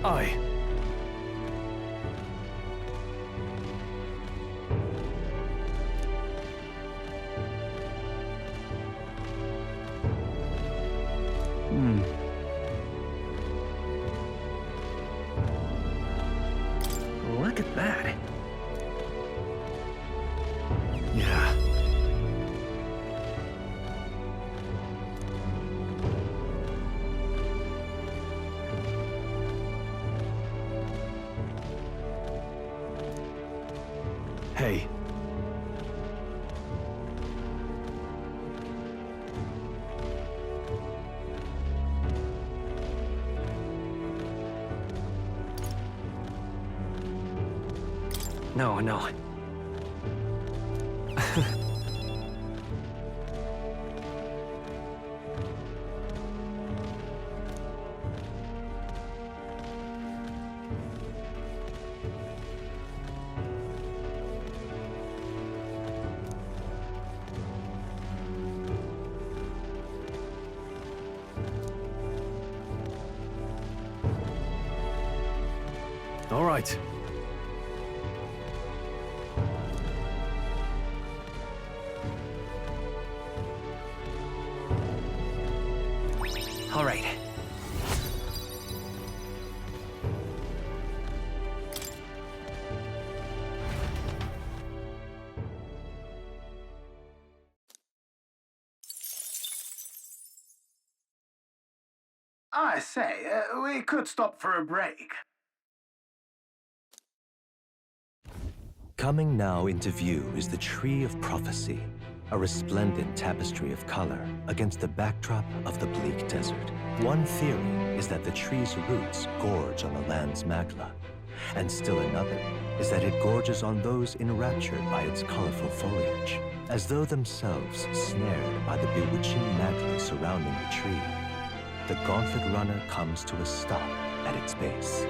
Aye. Look at that. Yeah. Hey. No. All right. All right. I say, we could stop for a break. Coming now into view is the Tree of Prophecy, a resplendent tapestry of color against the backdrop of the bleak desert. One theory is that the tree's roots gorge on the land's magma, and still another is that it gorges on those enraptured by its colorful foliage, as though themselves snared by the bewitching mantle surrounding the tree. The Gauntlet Runner comes to a stop at its base.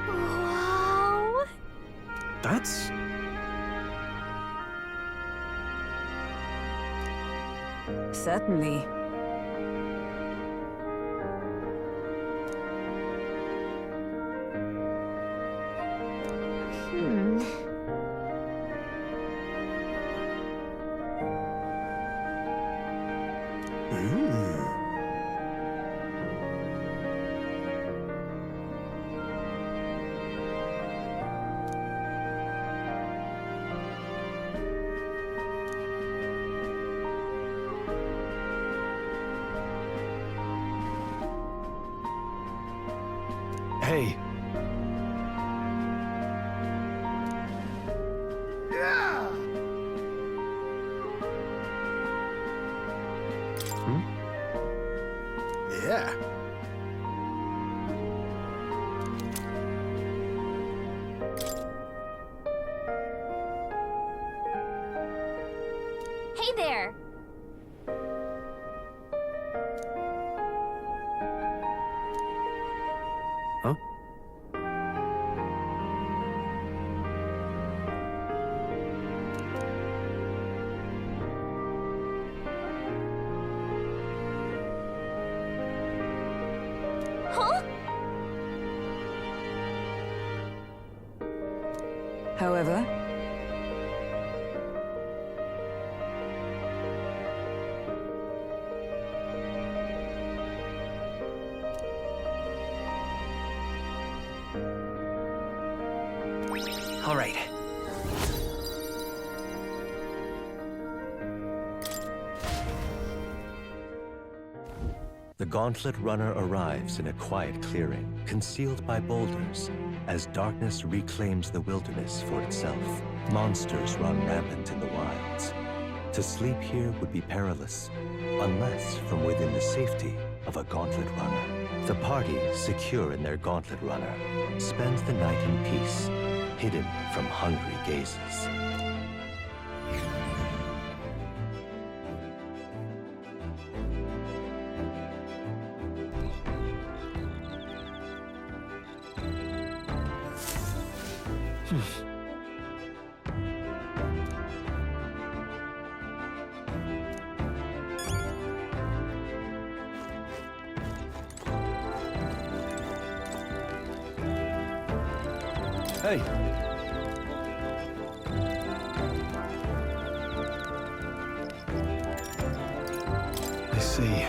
Wow. That's... Certainly. Hey. Yeah. Yeah. Hey there! Huh? Huh? However, All right. The Gauntlet Runner arrives in a quiet clearing, concealed by boulders, as darkness reclaims the wilderness for itself. Monsters run rampant in the wilds. To sleep here would be perilous, unless from within the safety of a Gauntlet Runner. The party, secure in their Gauntlet Runner, spends the night in peace, hidden from hungry gazes. Hey. I see.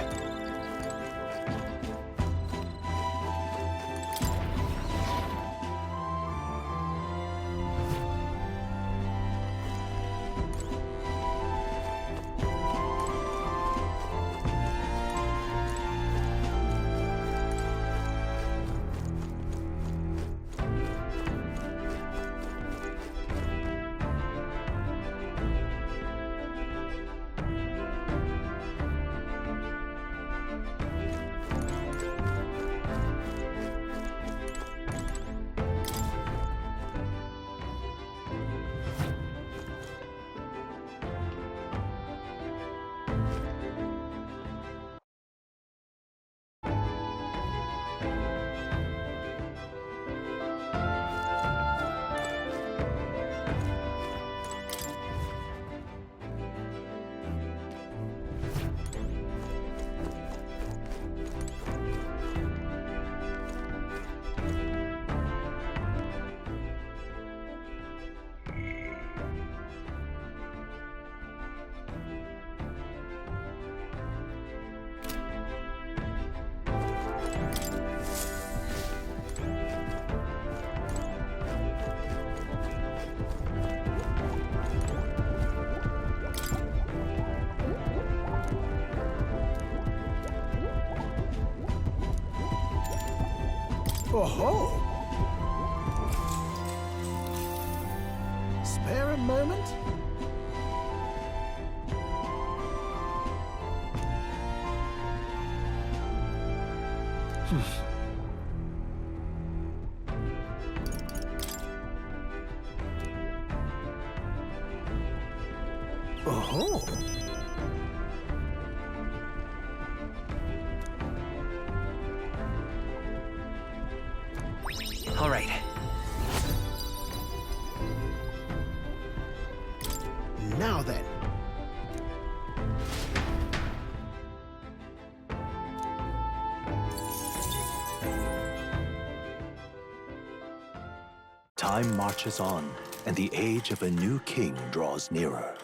Oh-ho! Spare a moment? Oh. All right. Now then. Time marches on, and the age of a new king draws nearer.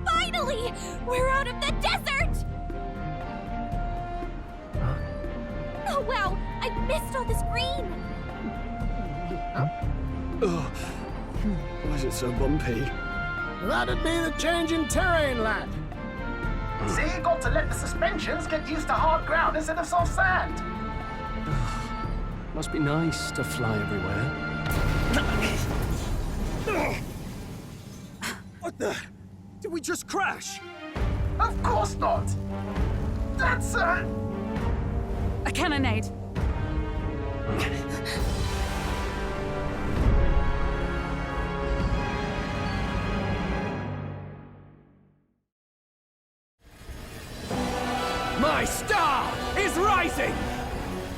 Finally! We're out of the desert! Oh wow! I missed all this green! Ugh. Why is it so bumpy? That'd be the change in terrain, lad. See, you got to let the suspensions get used to hard ground instead of soft sand. Must be nice to fly everywhere. What the? Did we just crash? Of course not. That's a cannonade. My star is rising!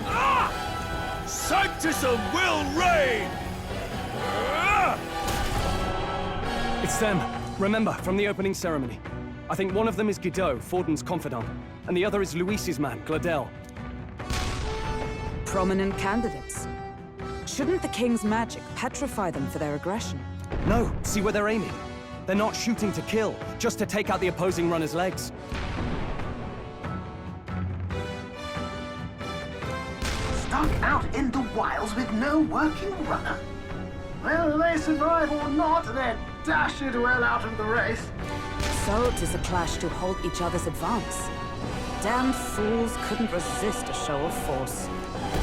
Ah! Sanctism will reign! Ah! It's them. Remember, from the opening ceremony. I think one of them is Guido, Forden's confidant, and the other is Luis's man, Gladel. Prominent candidates. Shouldn't the king's magic petrify them for their aggression? No, see where they're aiming. They're not shooting to kill, just to take out the opposing runner's legs. stuck out in the wilds with no working runner. Whether they survive or not, they're dashed well out of the race. So 'tis a clash to halt each other's advance. Damned fools couldn't resist a show of force.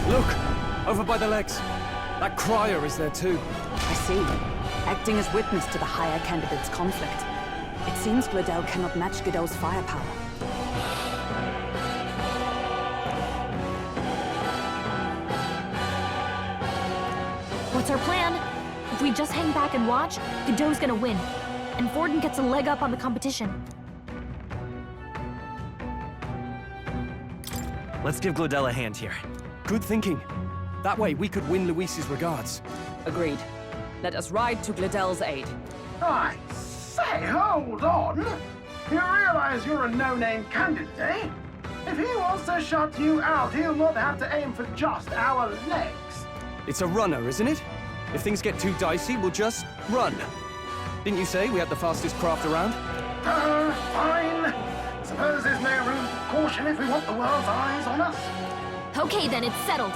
Look! Over by the legs. That crier is there too. I see. Acting as witness to the higher candidate's conflict. It seems Gladel cannot match Guido's firepower. What's our plan? If we just hang back and watch, Guido's gonna win. And Forden gets a leg up on the competition. Let's give Gladel a hand here. Good thinking. That way we could win Luis's regards. Agreed. Let us ride to Gladel's aid. I say, hold on! You realize you're a no-name candidate, eh? If he wants to shut you out, he'll not have to aim for just our legs. It's a runner, isn't it? If things get too dicey, we'll just run. Didn't you say we had the fastest craft around? Fine. Suppose there's no room for caution if we want the world's eyes on us. Okay then, it's settled.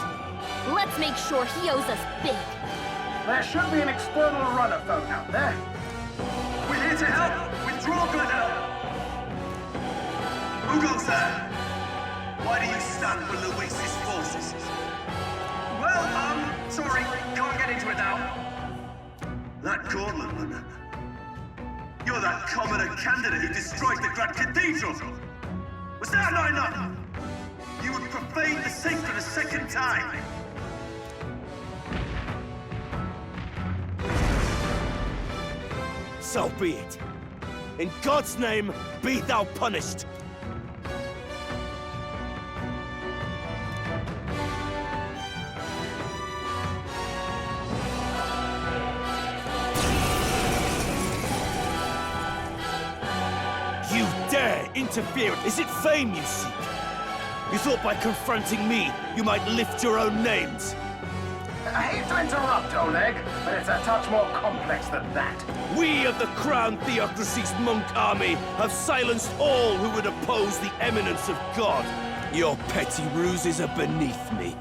Let's make sure he owes us big. There should be an external runner phone out there. We're here to help! Withdraw, Gladel! Who goes there? Why do you stand for Luis's forces? Well, sorry, can't get into it now. That Cornland runner. You're that commoner candidate who destroyed the Grand Cathedral! Was that not enough? You would profane the sacred a second time! So be it. In God's name, be thou punished! You dare interfere! Is it fame you seek? You thought by confronting me, you might lift your own names? I hate to interrupt, Oleg, but it's a touch more complex than that. We of the Crown Theocracy's monk army have silenced all who would oppose the eminence of God. Your petty ruses are beneath me.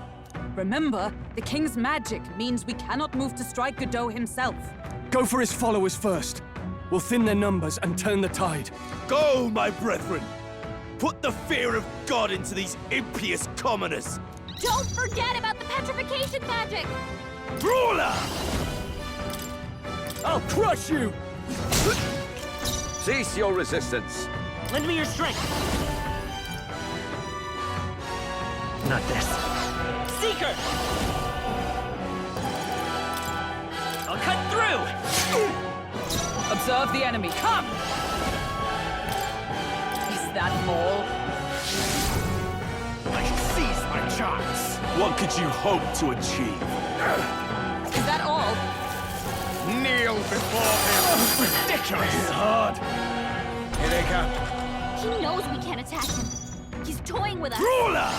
Remember, the king's magic means we cannot move to strike Godot himself. Go for his followers first. We'll thin their numbers and turn the tide. Go, my brethren! Put the fear of God into these impious commoners! Don't forget about the petrification magic! Brawler! I'll crush you! Cease your resistance. Lend me your strength. Not this. Seeker! I'll cut through! Observe the enemy. Come! Is that all? I seize my chance! What could you hope to achieve? Is that all? Kneel before him! Ridiculous! It's hard. Here they come. He knows we can't attack him. He's toying with us. Brawler!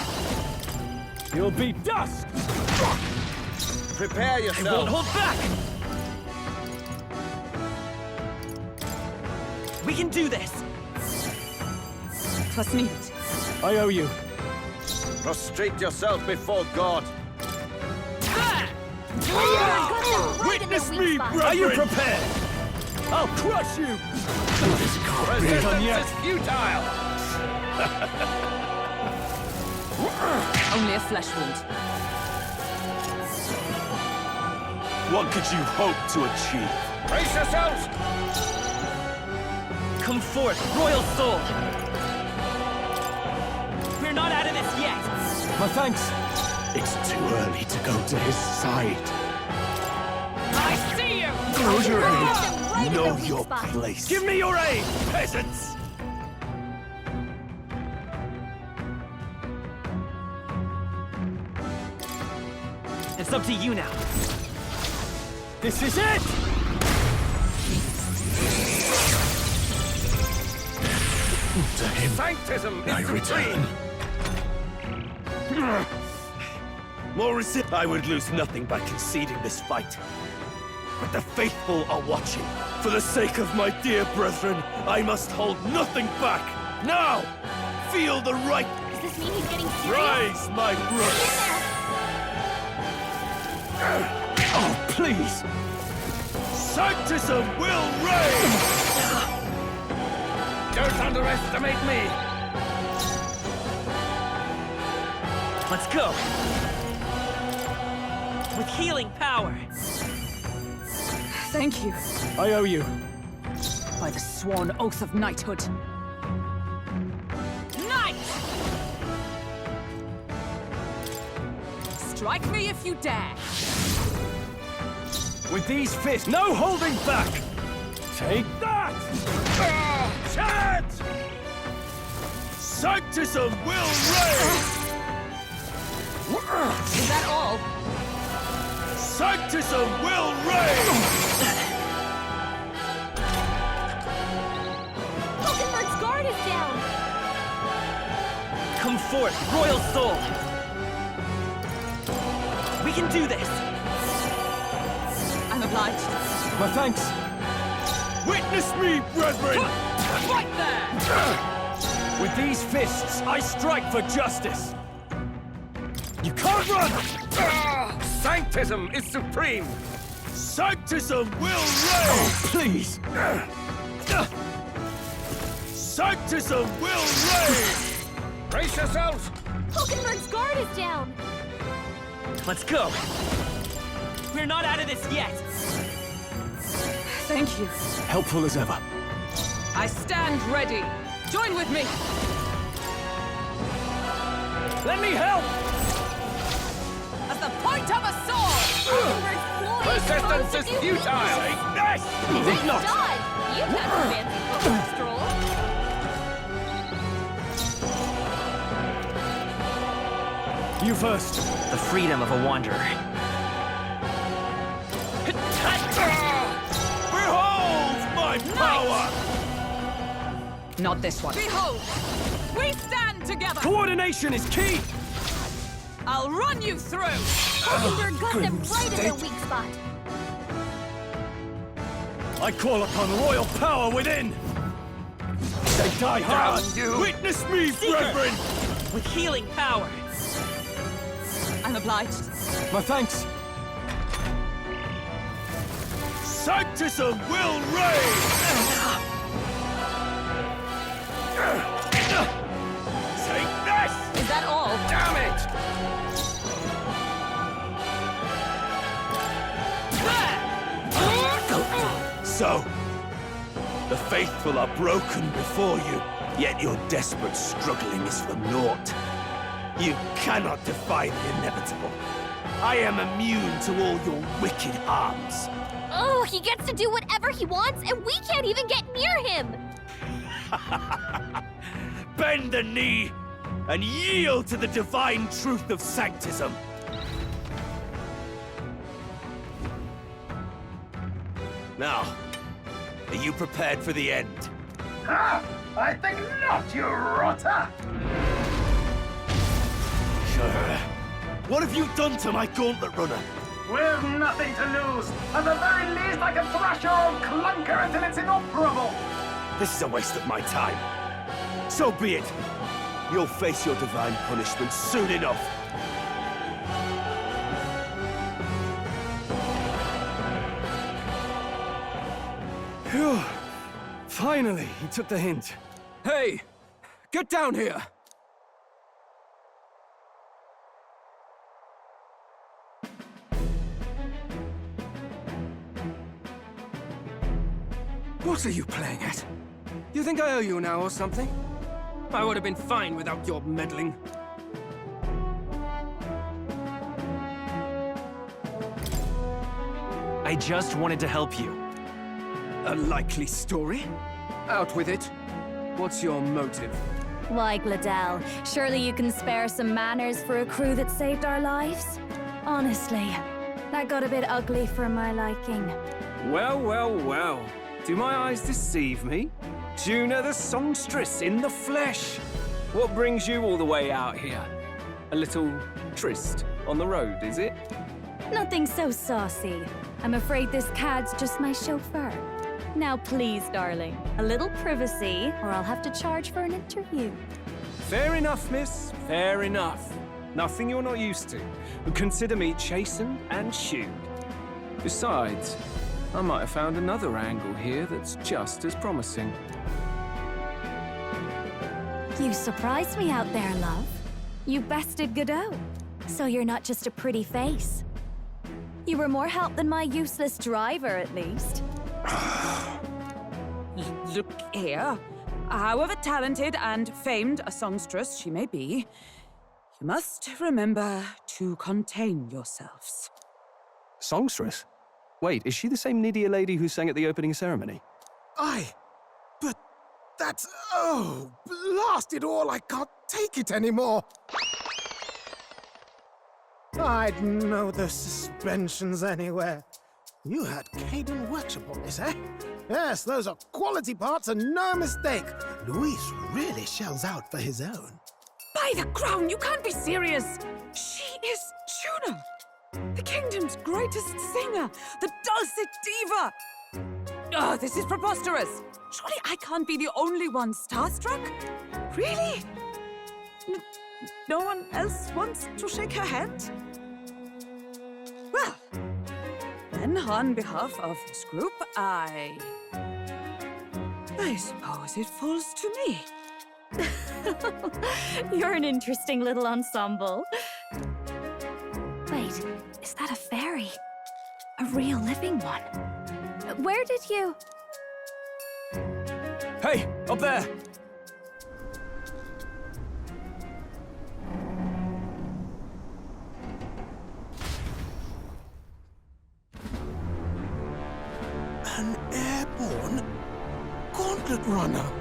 You'll be dust! Prepare I yourself. won't hold back! We can do this! Trust me it. I owe you. Prostrate yourself before God. Witness me, brethren! Are you prepared? I'll crush you! This can't be done Resistance yet. is futile. Only a flesh wound. What could you hope to achieve? Brace yourselves. Come forth, royal soul! We're not out of this yet! My thanks. It's too early to go to his side. I see you! Close your Right eyes. in Know their weak your spot. place. Give me your aid, peasants! It's up to you now. This is it! To him, Sanctism I is return. supreme. More I would lose nothing by conceding this fight. But the faithful are watching. For the sake of my dear brethren, I must hold nothing back. Now, feel the right. Does this mean he's getting serious? Rise, my brother. Oh, please! Sanctism will reign! Don't underestimate me. Let's go! With healing power! Thank you. I owe you. By the sworn oath of knighthood. Knight! Strike me if you dare. With these fists, no holding back! Take that! Chad! Sanctism will reign! Is that all? Sanctism will reign! Hulkenberg's guard is down! Come forth, royal soul! We can do this! I'm obliged. My thanks. Witness me, brethren! Right there! With these fists, I strike for justice. You can't run! Sanctism is supreme. Sanctism will reign! Oh, please! Sanctism will reign! Brace yourselves. Hulkenberg's guard is down! Let's go! We're not out of this yet! Thank you. Helpful as ever. I stand ready. Join with me. Let me help! At the point of a sword! Hulkenberg's ploy Resistance supposed is to do futile. Yes! Nice dodge! You have a fancy football stroll. You first. The freedom of a wanderer. Behold my power! Not this one. Behold! We stand together! Coordination is key! I'll run you through! Hulkenberg got them right in their weak spot. I call upon royal power within! They die hard! Witness me, Seeker! brethren! With healing power! I'm obliged. My thanks. Sanctism will reign! Take this! Is that all? Damn it! So, the faithful are broken before you, yet your desperate struggling is for naught. You cannot defy the inevitable. I am immune to all your wicked harms. Oh, he gets to do whatever he wants, and we can't even get near him! Bend the knee and yield to the divine truth of Sanctism. Now, are you prepared for the end? Ah, I think not, you rotter! What have you done to my gauntlet runner? We've nothing to lose. At the very least, I can thrash your old clunker until it's inoperable. This is a waste of my time. So be it. You'll face your divine punishment soon enough. Phew. Finally, he took the hint. Hey! Get down here! What are you playing at? You think I owe you now or something? I would have been fine without your meddling. I just wanted to help you. A likely story? Out with it. What's your motive? Why, Gladell, surely you can spare some manners for a crew that saved our lives? Honestly, that got a bit ugly for my liking. Well, well, well. Do my eyes deceive me? Juna the songstress in the flesh. What brings you all the way out here? A little tryst on the road, is it? Nothing so saucy. I'm afraid this cad's just my chauffeur. Now please, darling, a little privacy, or I'll have to charge for an interview. Fair enough, miss. Fair enough. Nothing you're not used to. Consider me chastened and shooed. Besides, I might have found another angle here that's just as promising. You surprised me out there, love. You bested Godot. So you're not just a pretty face. You were more help than my useless driver, at least. Look here. However talented and famed a songstress she may be, you must remember to contain yourselves. Songstress? Wait, is she the same Nidia lady who sang at the opening ceremony? Aye, but that's... oh, blast it all, I can't take it anymore. I'd know those suspensions anywhere. You had Caden Workshop on this, eh? Yes, those are quality parts and no mistake. Luis really shells out for his own. By the crown, you can't be serious! She is Juna! The kingdom's greatest singer! The dulcet diva! Oh, this is preposterous! Surely I can't be the only one starstruck? Really? No one else wants to shake her hand? Well, then on behalf of this group, I suppose it falls to me. You're an interesting little ensemble. Wait, is that a fairy? A real living one? Where did you... Hey, up there! An airborne gauntlet runner.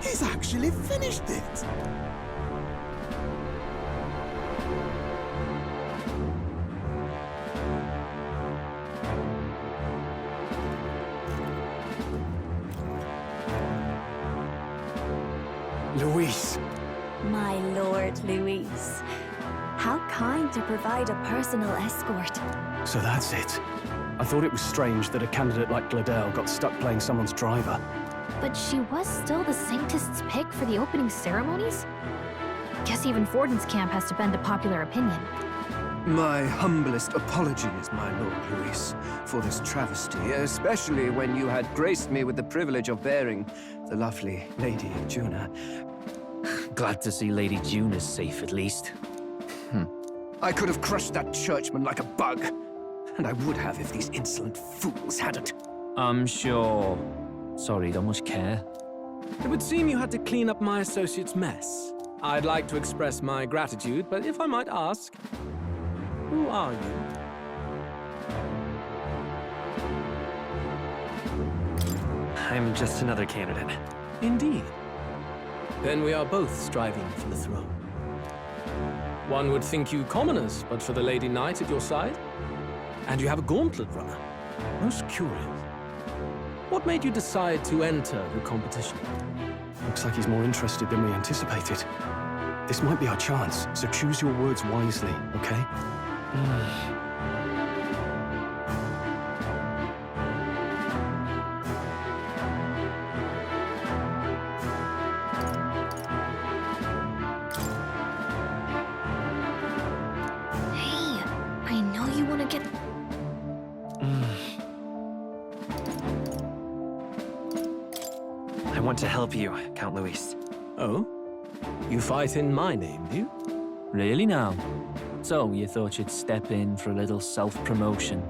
He's actually finished it. Luis. My lord, Luis. How kind to provide a personal escort. So that's it. I thought it was strange that a candidate like Gladell got stuck playing someone's driver. But she was still the Sanctist's pick for the opening ceremonies? Guess even Forden's camp has to bend to popular opinion. My humblest apologies, my Lord Luis, for this travesty, especially when you had graced me with the privilege of bearing the lovely Lady Juna. Glad to see Lady Juna's safe, at least. I could have crushed that churchman like a bug, and I would have if these insolent fools hadn't. I'm sure. Sorry, don't much care. It would seem you had to clean up my associate's mess. I'd like to express my gratitude, but if I might ask, who are you? I'm just another candidate. Indeed. Then we are both striving for the throne. One would think you commoners, but for the Lady Knight at your side. And you have a gauntlet runner. Most curious. What made you decide to enter the competition? Looks like he's more interested than we anticipated. This might be our chance, so choose your words wisely, okay? Hey, I know you want to get... I want to help you, Count Luis. Oh? You fight in my name, do you? Really now? So, you thought you'd step in for a little self-promotion?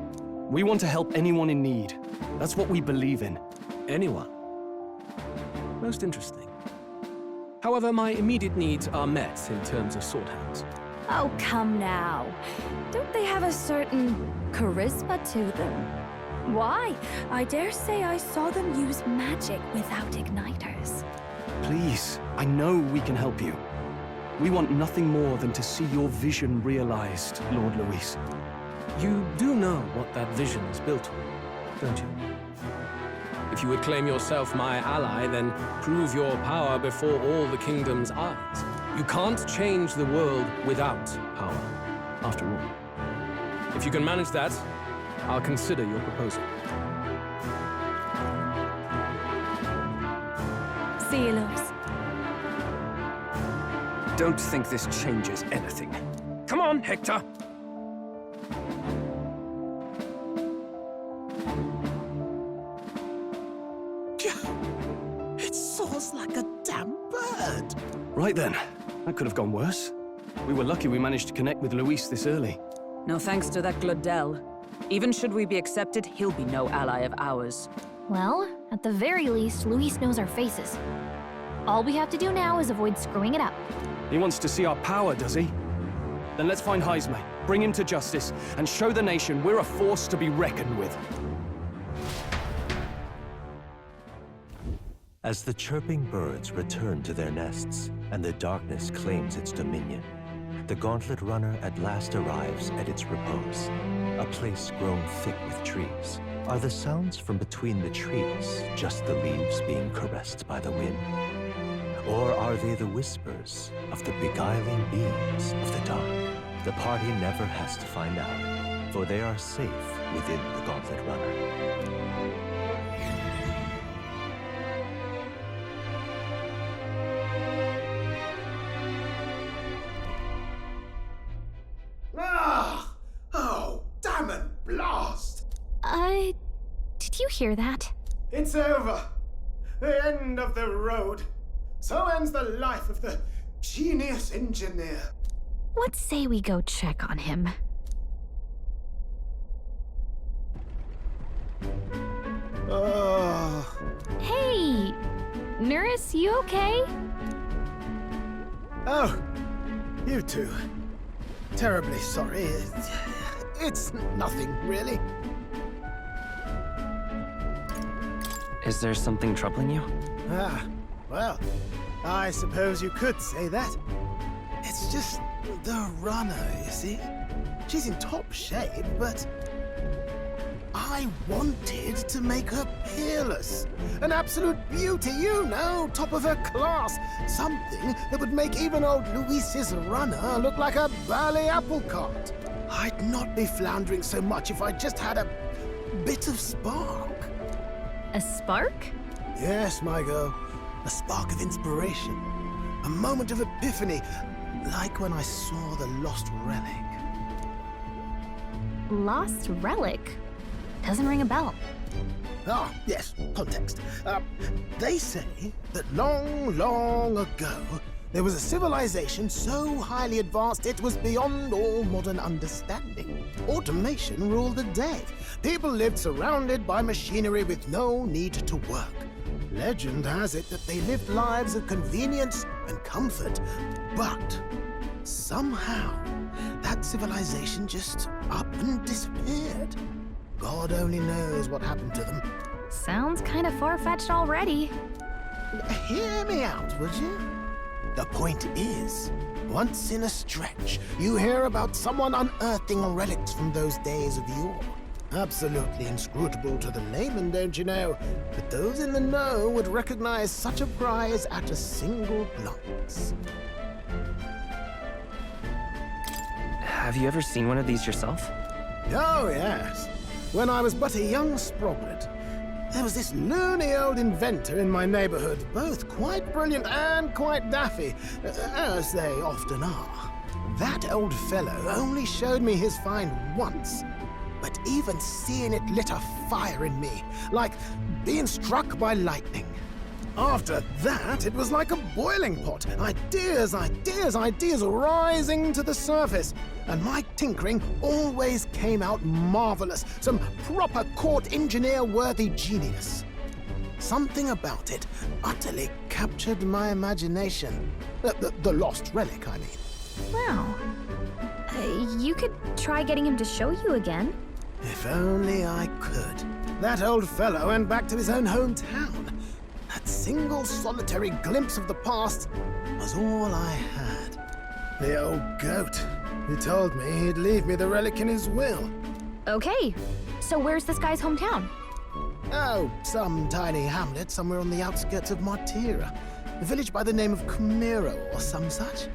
We want to help anyone in need. That's what we believe in. Anyone? Most interesting. However, my immediate needs are met in terms of swordhands. Oh, come now. Don't they have a certain charisma to them? Why? I dare say I saw them use magic without igniters. Please, I know we can help you. We want nothing more than to see your vision realized, Lord Luis. You do know what that vision is built on, don't you? If you would claim yourself my ally, then prove your power before all the kingdom's eyes. You can't change the world without power, after all. If you can manage that, I'll consider your proposal. See you, loves. Don't think this changes anything. Come on, Hector! It soars like a damn bird. Right then. That could have gone worse. We were lucky we managed to connect with Luis this early. No thanks to that Glodell. Even should we be accepted, he'll be no ally of ours. Well, at the very least, Luis knows our faces. All we have to do now is avoid screwing it up. He wants to see our power, does he? Then let's find Heisme, bring him to justice, and show the nation we're a force to be reckoned with. As the chirping birds return to their nests and the darkness claims its dominion, the gauntlet runner at last arrives at its repose, a place grown thick with trees. Are the sounds from between the trees just the leaves being caressed by the wind? Or are they the whispers of the beguiling beams of the dark? The party never has to find out, for they are safe within the gauntlet runner. Oh, damn it, blast! Did you hear that? It's over. The end of the road. So ends the life of the genius engineer. Let's say we go check on him. Oh. Hey! Nurse, you okay? Oh, you two. Terribly sorry. It's nothing, really. Is there something troubling you? Ah, well, I suppose you could say that. It's just the runner, you see? She's in top shape, but I wanted to make her peerless. An absolute beauty, you know, top of her class. Something that would make even old Luis's runner look like a burly apple cart. I'd not be floundering so much if I just had a bit of spark. A spark? Yes, my girl. A spark of inspiration. A moment of epiphany, like when I saw the lost relic. Lost relic? Doesn't ring a bell. Ah, yes, context. They say that long, long ago, there was a civilization so highly advanced it was beyond all modern understanding. Automation ruled the day. People lived surrounded by machinery with no need to work. Legend has it that they lived lives of convenience and comfort, but somehow that civilization just up and disappeared. God only knows what happened to them. Sounds kind of far-fetched already. Hear me out, would you? The point is, once in a stretch, you hear about someone unearthing relics from those days of yore. Absolutely inscrutable to the layman, don't you know? But those in the know would recognize such a prize at a single glance. Have you ever seen one of these yourself? Oh, yes. When I was but a young sproglet, there was this loony old inventor in my neighborhood, both quite brilliant and quite daffy, as they often are. That old fellow only showed me his find once, but even seeing it lit a fire in me, like being struck by lightning. After that, it was like a boiling pot. Ideas, ideas, ideas rising to the surface. And my tinkering always came out marvelous. Some proper court engineer-worthy genius. Something about it utterly captured my imagination. The lost relic, I mean. Wow. You could try getting him to show you again. If only I could. That old fellow went back to his own hometown. That single solitary glimpse of the past was all I had. The old goat. He told me he'd leave me the relic in his will. Okay, so where's this guy's hometown? Oh, some tiny hamlet somewhere on the outskirts of Martira. A village by the name of Camiro or some such.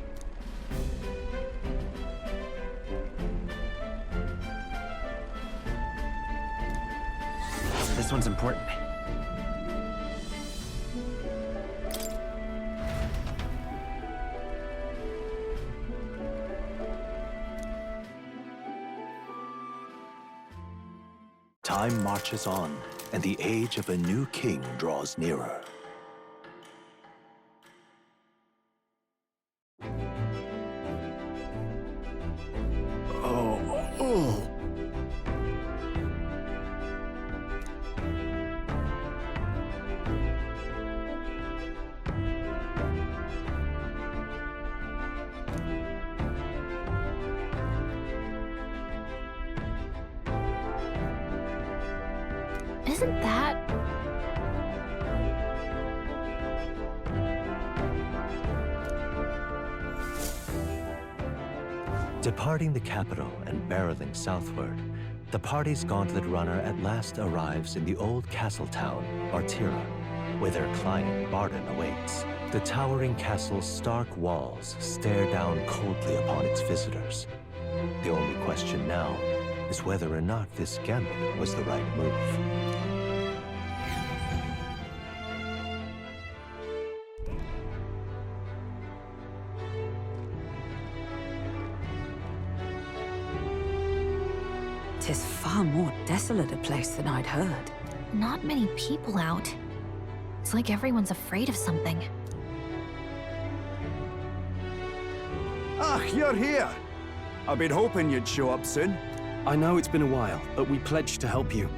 This one's important. Time marches on, and the age of a new king draws nearer. Oh. Isn't that... Departing the capital and barreling southward, the party's gauntlet runner at last arrives in the old castle town, Martira, where their client, Barden, awaits. The towering castle's stark walls stare down coldly upon its visitors. The only question now is whether or not this gambit was the right move. Tis far more desolate a place than I'd heard. Not many people out. It's like everyone's afraid of something. Ah, you're here! I've been hoping you'd show up soon. I know it's been a while, but we pledged to help you.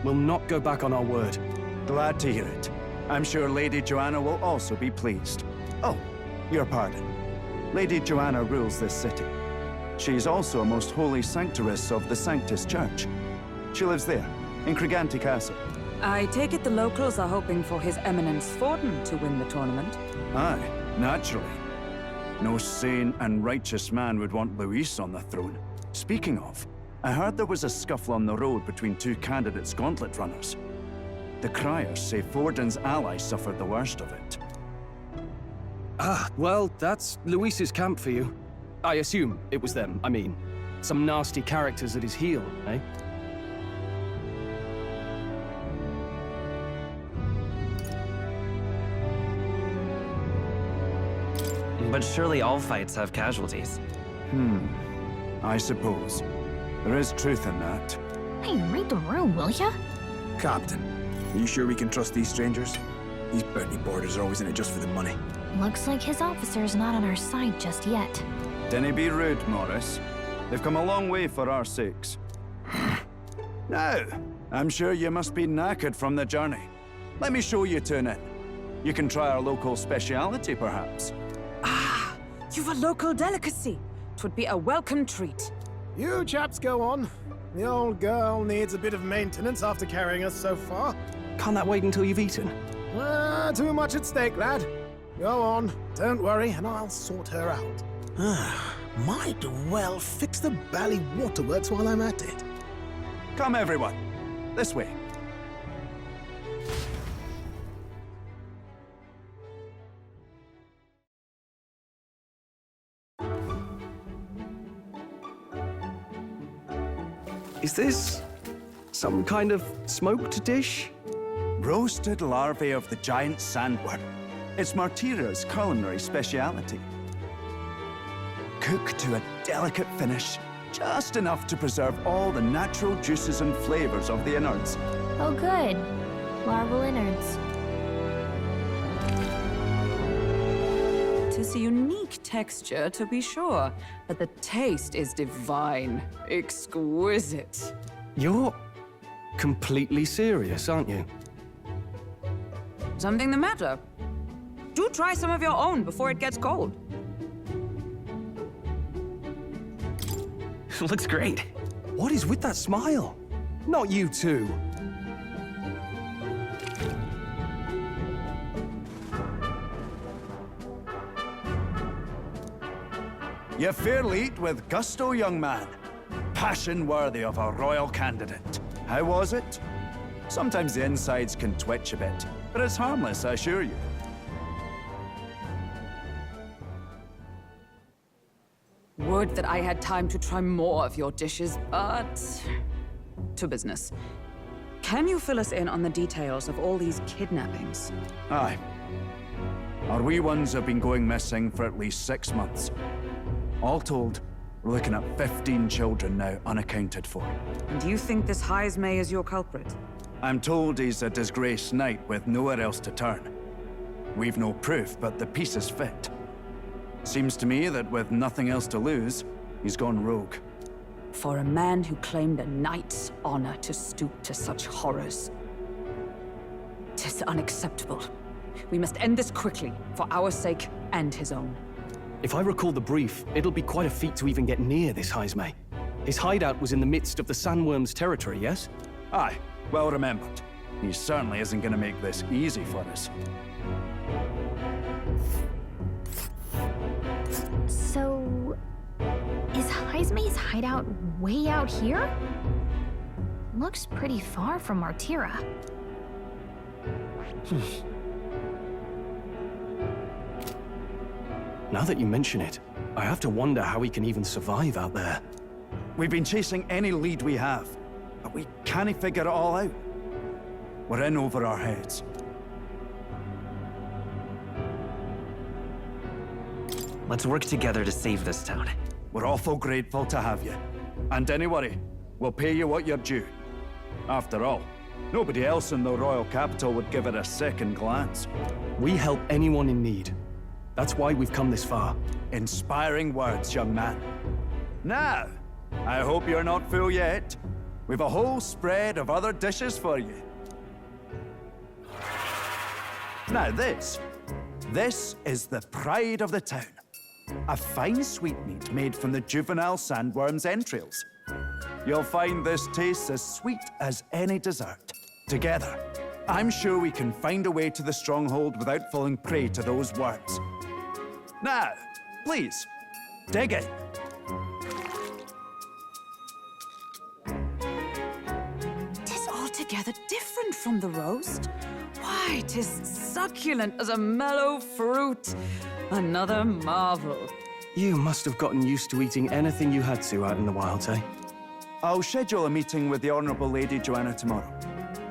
We'll not go back on our word. Glad to hear it. I'm sure Lady Joanna will also be pleased. Oh, your pardon. Lady Joanna rules this city. She's also a most holy sanctoress of the Sanctus Church. She lives there, in Criganti Castle. I take it the locals are hoping for His Eminence Forden to win the tournament. Aye, naturally. No sane and righteous man would want Luis on the throne. Speaking of, I heard there was a scuffle on the road between two candidates gauntlet runners. The criers say Forden's ally suffered the worst of it. Ah, well, that's Luis's camp for you. I assume it was them, I mean. Some nasty characters at his heel, eh? But surely all fights have casualties. I suppose. There is truth in that. Hey, read the room, will ya? Captain, are you sure we can trust these strangers? These bounty boarders are always in it just for the money. Looks like his officer's not on our side just yet. Dinna be rude, Morris. They've come a long way for our sakes. Now, I'm sure you must be knackered from the journey. Let me show you to an inn. You can try our local speciality, perhaps. Ah, you've a local delicacy. 'Twould be a welcome treat. You chaps go on. The old girl needs a bit of maintenance after carrying us so far. Can't that wait until you've eaten? Too much at stake, lad. Go on, don't worry, and I'll sort her out. Might well fix the bally waterworks while I'm at it. Come, everyone. This way. Is this some kind of smoked dish? Roasted larvae of the giant sandworm. It's Martira's culinary speciality. Cooked to a delicate finish, just enough to preserve all the natural juices and flavors of the innards. Oh, good. Larval innards. Tis a unique texture, to be sure, but the taste is divine. Exquisite. You're completely serious, aren't you? Something the matter? Do try some of your own before it gets cold. Looks great. What is with that smile? Not you two. You fairly eat with gusto, young man. Passion worthy of a royal candidate. How was it? Sometimes the insides can twitch a bit, but it's harmless, I assure you. Would that I had time to try more of your dishes, but... to business. Can you fill us in on the details of all these kidnappings? Aye. Our wee ones have been going missing for at least 6 months. All told, we're looking at 15 children now unaccounted for. And you think this Heismay is your culprit? I'm told he's a disgraced knight with nowhere else to turn. We've no proof, but the pieces fit. Seems to me that with nothing else to lose, he's gone rogue. For a man who claimed a knight's honor to stoop to such horrors. 'Tis unacceptable. We must end this quickly, for our sake and his own. If I recall the brief, it'll be quite a feat to even get near this Heismay. His hideout was in the midst of the sandworm's territory, yes? Aye, well remembered. He certainly isn't going to make this easy for us. So... is Heismay's hideout way out here? Looks pretty far from Martira. Now that you mention it, I have to wonder how he can even survive out there. We've been chasing any lead we have, but we can't figure it all out. We're in over our heads. Let's work together to save this town. We're awful grateful to have you. And don't worry, we'll pay you what you're due. After all, nobody else in the royal capital would give it a second glance. We help anyone in need. That's why we've come this far. Inspiring words, young man. Now, I hope you're not full yet. We've a whole spread of other dishes for you. Now this is the pride of the town. A fine sweetmeat made from the juvenile sandworm's entrails. You'll find this tastes as sweet as any dessert. Together, I'm sure we can find a way to the stronghold without falling prey to those worms. Now, please, dig in. Tis altogether different from the roast. Why, 'tis succulent as a mellow fruit. Another marvel. You must have gotten used to eating anything you had to out in the wilds, eh? I'll schedule a meeting with the Honourable Lady Joanna tomorrow.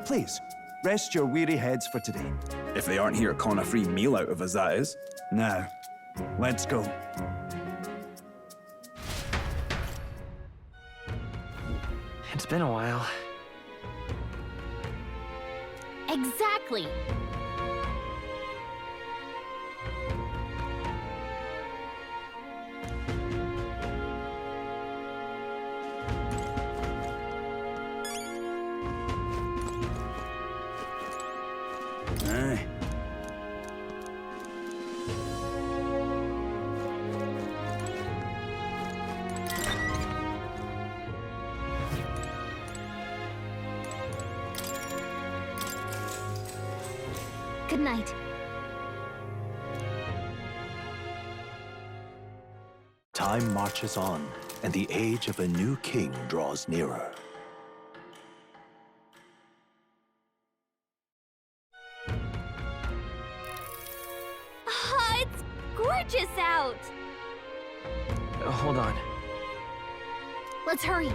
Please, rest your weary heads for today. If they aren't here calling a free meal out of us, that is. Now, let's go. It's been a while. Exactly. Aye. Good night. Time marches on, and the age of a new king draws nearer. Ah, it's gorgeous out! Hold on. Let's hurry.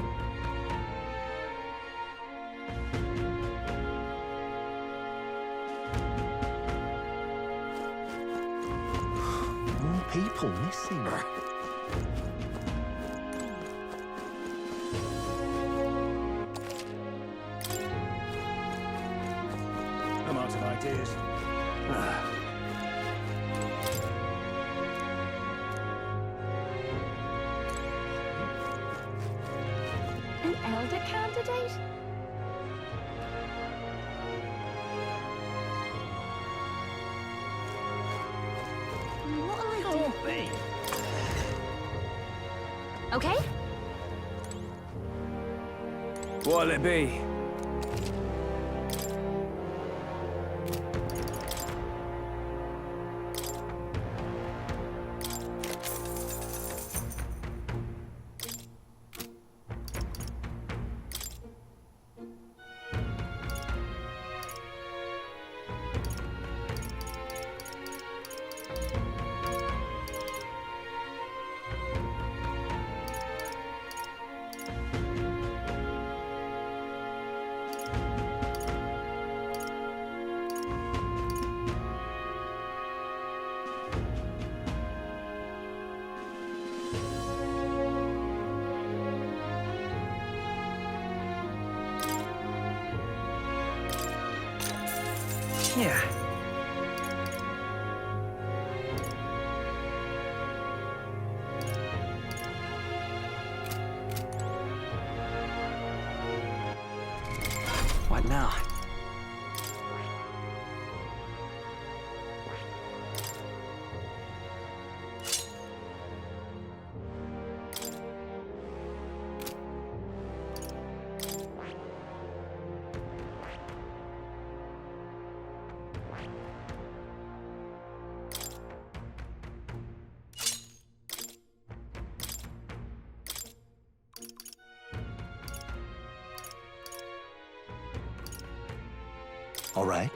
More people missing. I'm out of ideas. An elder candidate? What'll I do? Okay? What'll it be? Yeah. What now? All right.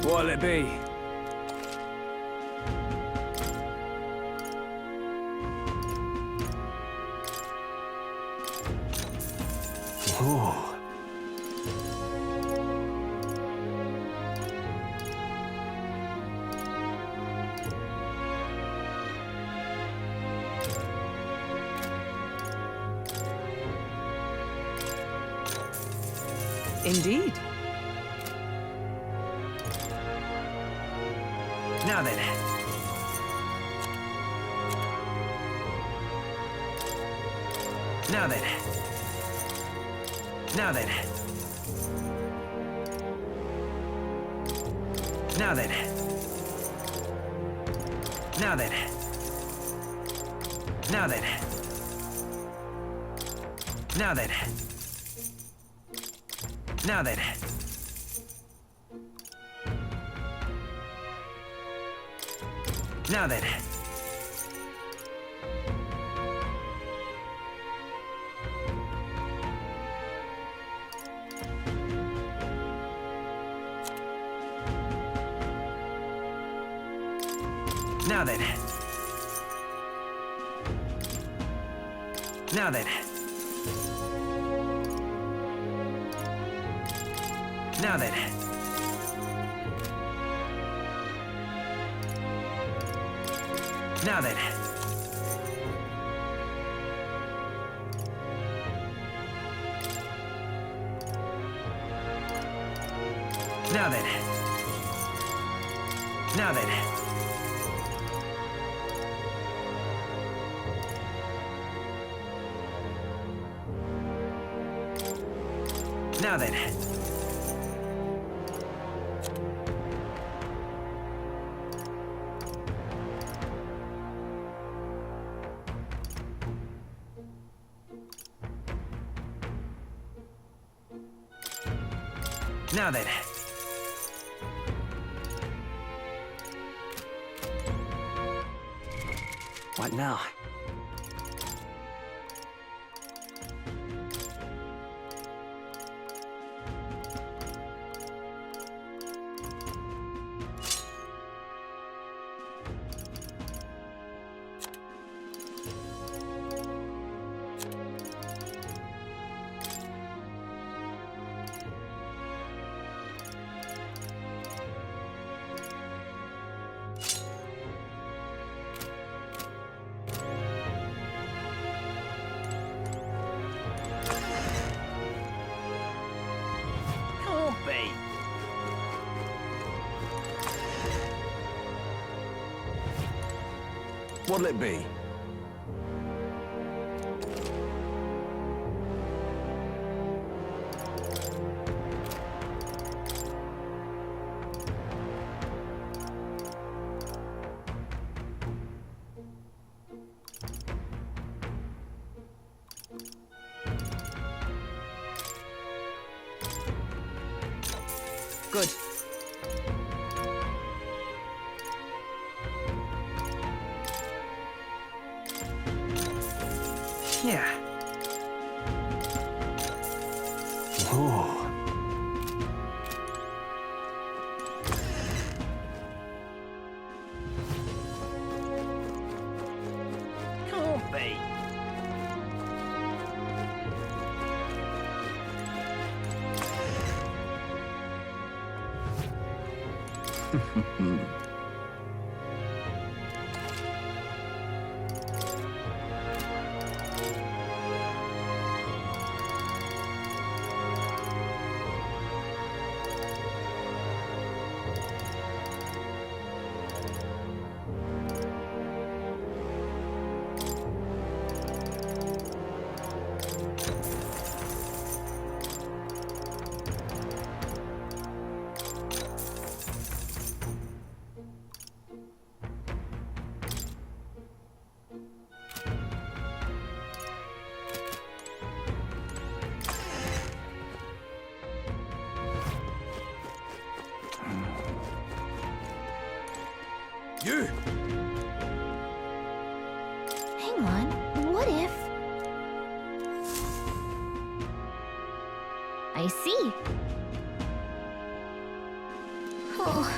What'll it be? Ooh. Indeed. Now then. Now then. Now then. Now then. Now then. Now then. Now then. Now then. Now then. Now then. Now then. Now then. Now then. Now then. Now then. Now then. Now then. What now? What'll it be? Good. Yeah. Ooh. Can't be. You! Hang on, what if... I see. Oh.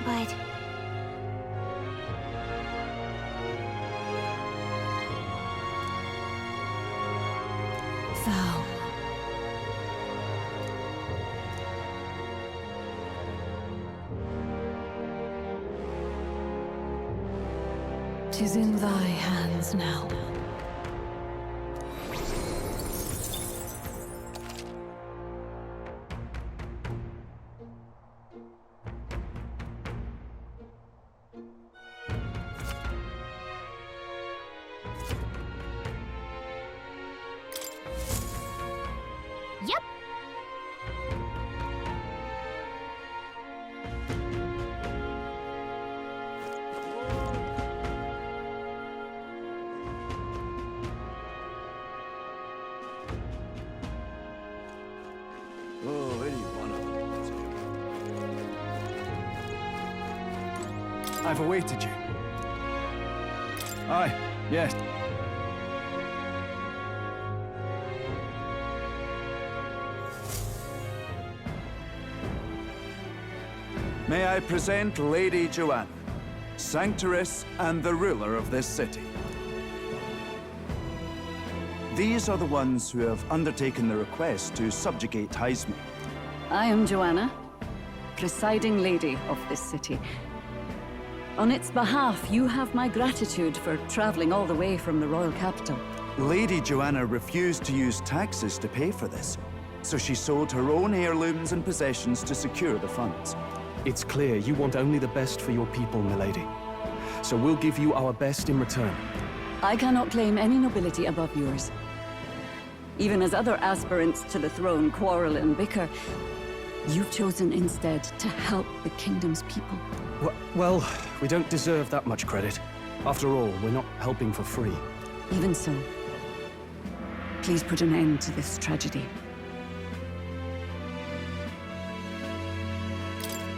But... Thou. 'Tis in thy hands now. Yep. Oh, any one of them. I've awaited you. Aye, yes. May I present Lady Joanne, Sanctoress and the ruler of this city. These are the ones who have undertaken the request to subjugate Heisme. I am Joanna, presiding lady of this city. On its behalf, you have my gratitude for traveling all the way from the royal capital. Lady Joanna refused to use taxes to pay for this, so she sold her own heirlooms and possessions to secure the funds. It's clear you want only the best for your people, milady. So we'll give you our best in return. I cannot claim any nobility above yours. Even as other aspirants to the throne quarrel and bicker, you've chosen instead to help the kingdom's people. Well, we don't deserve that much credit. After all, we're not helping for free. Even so, please put an end to this tragedy.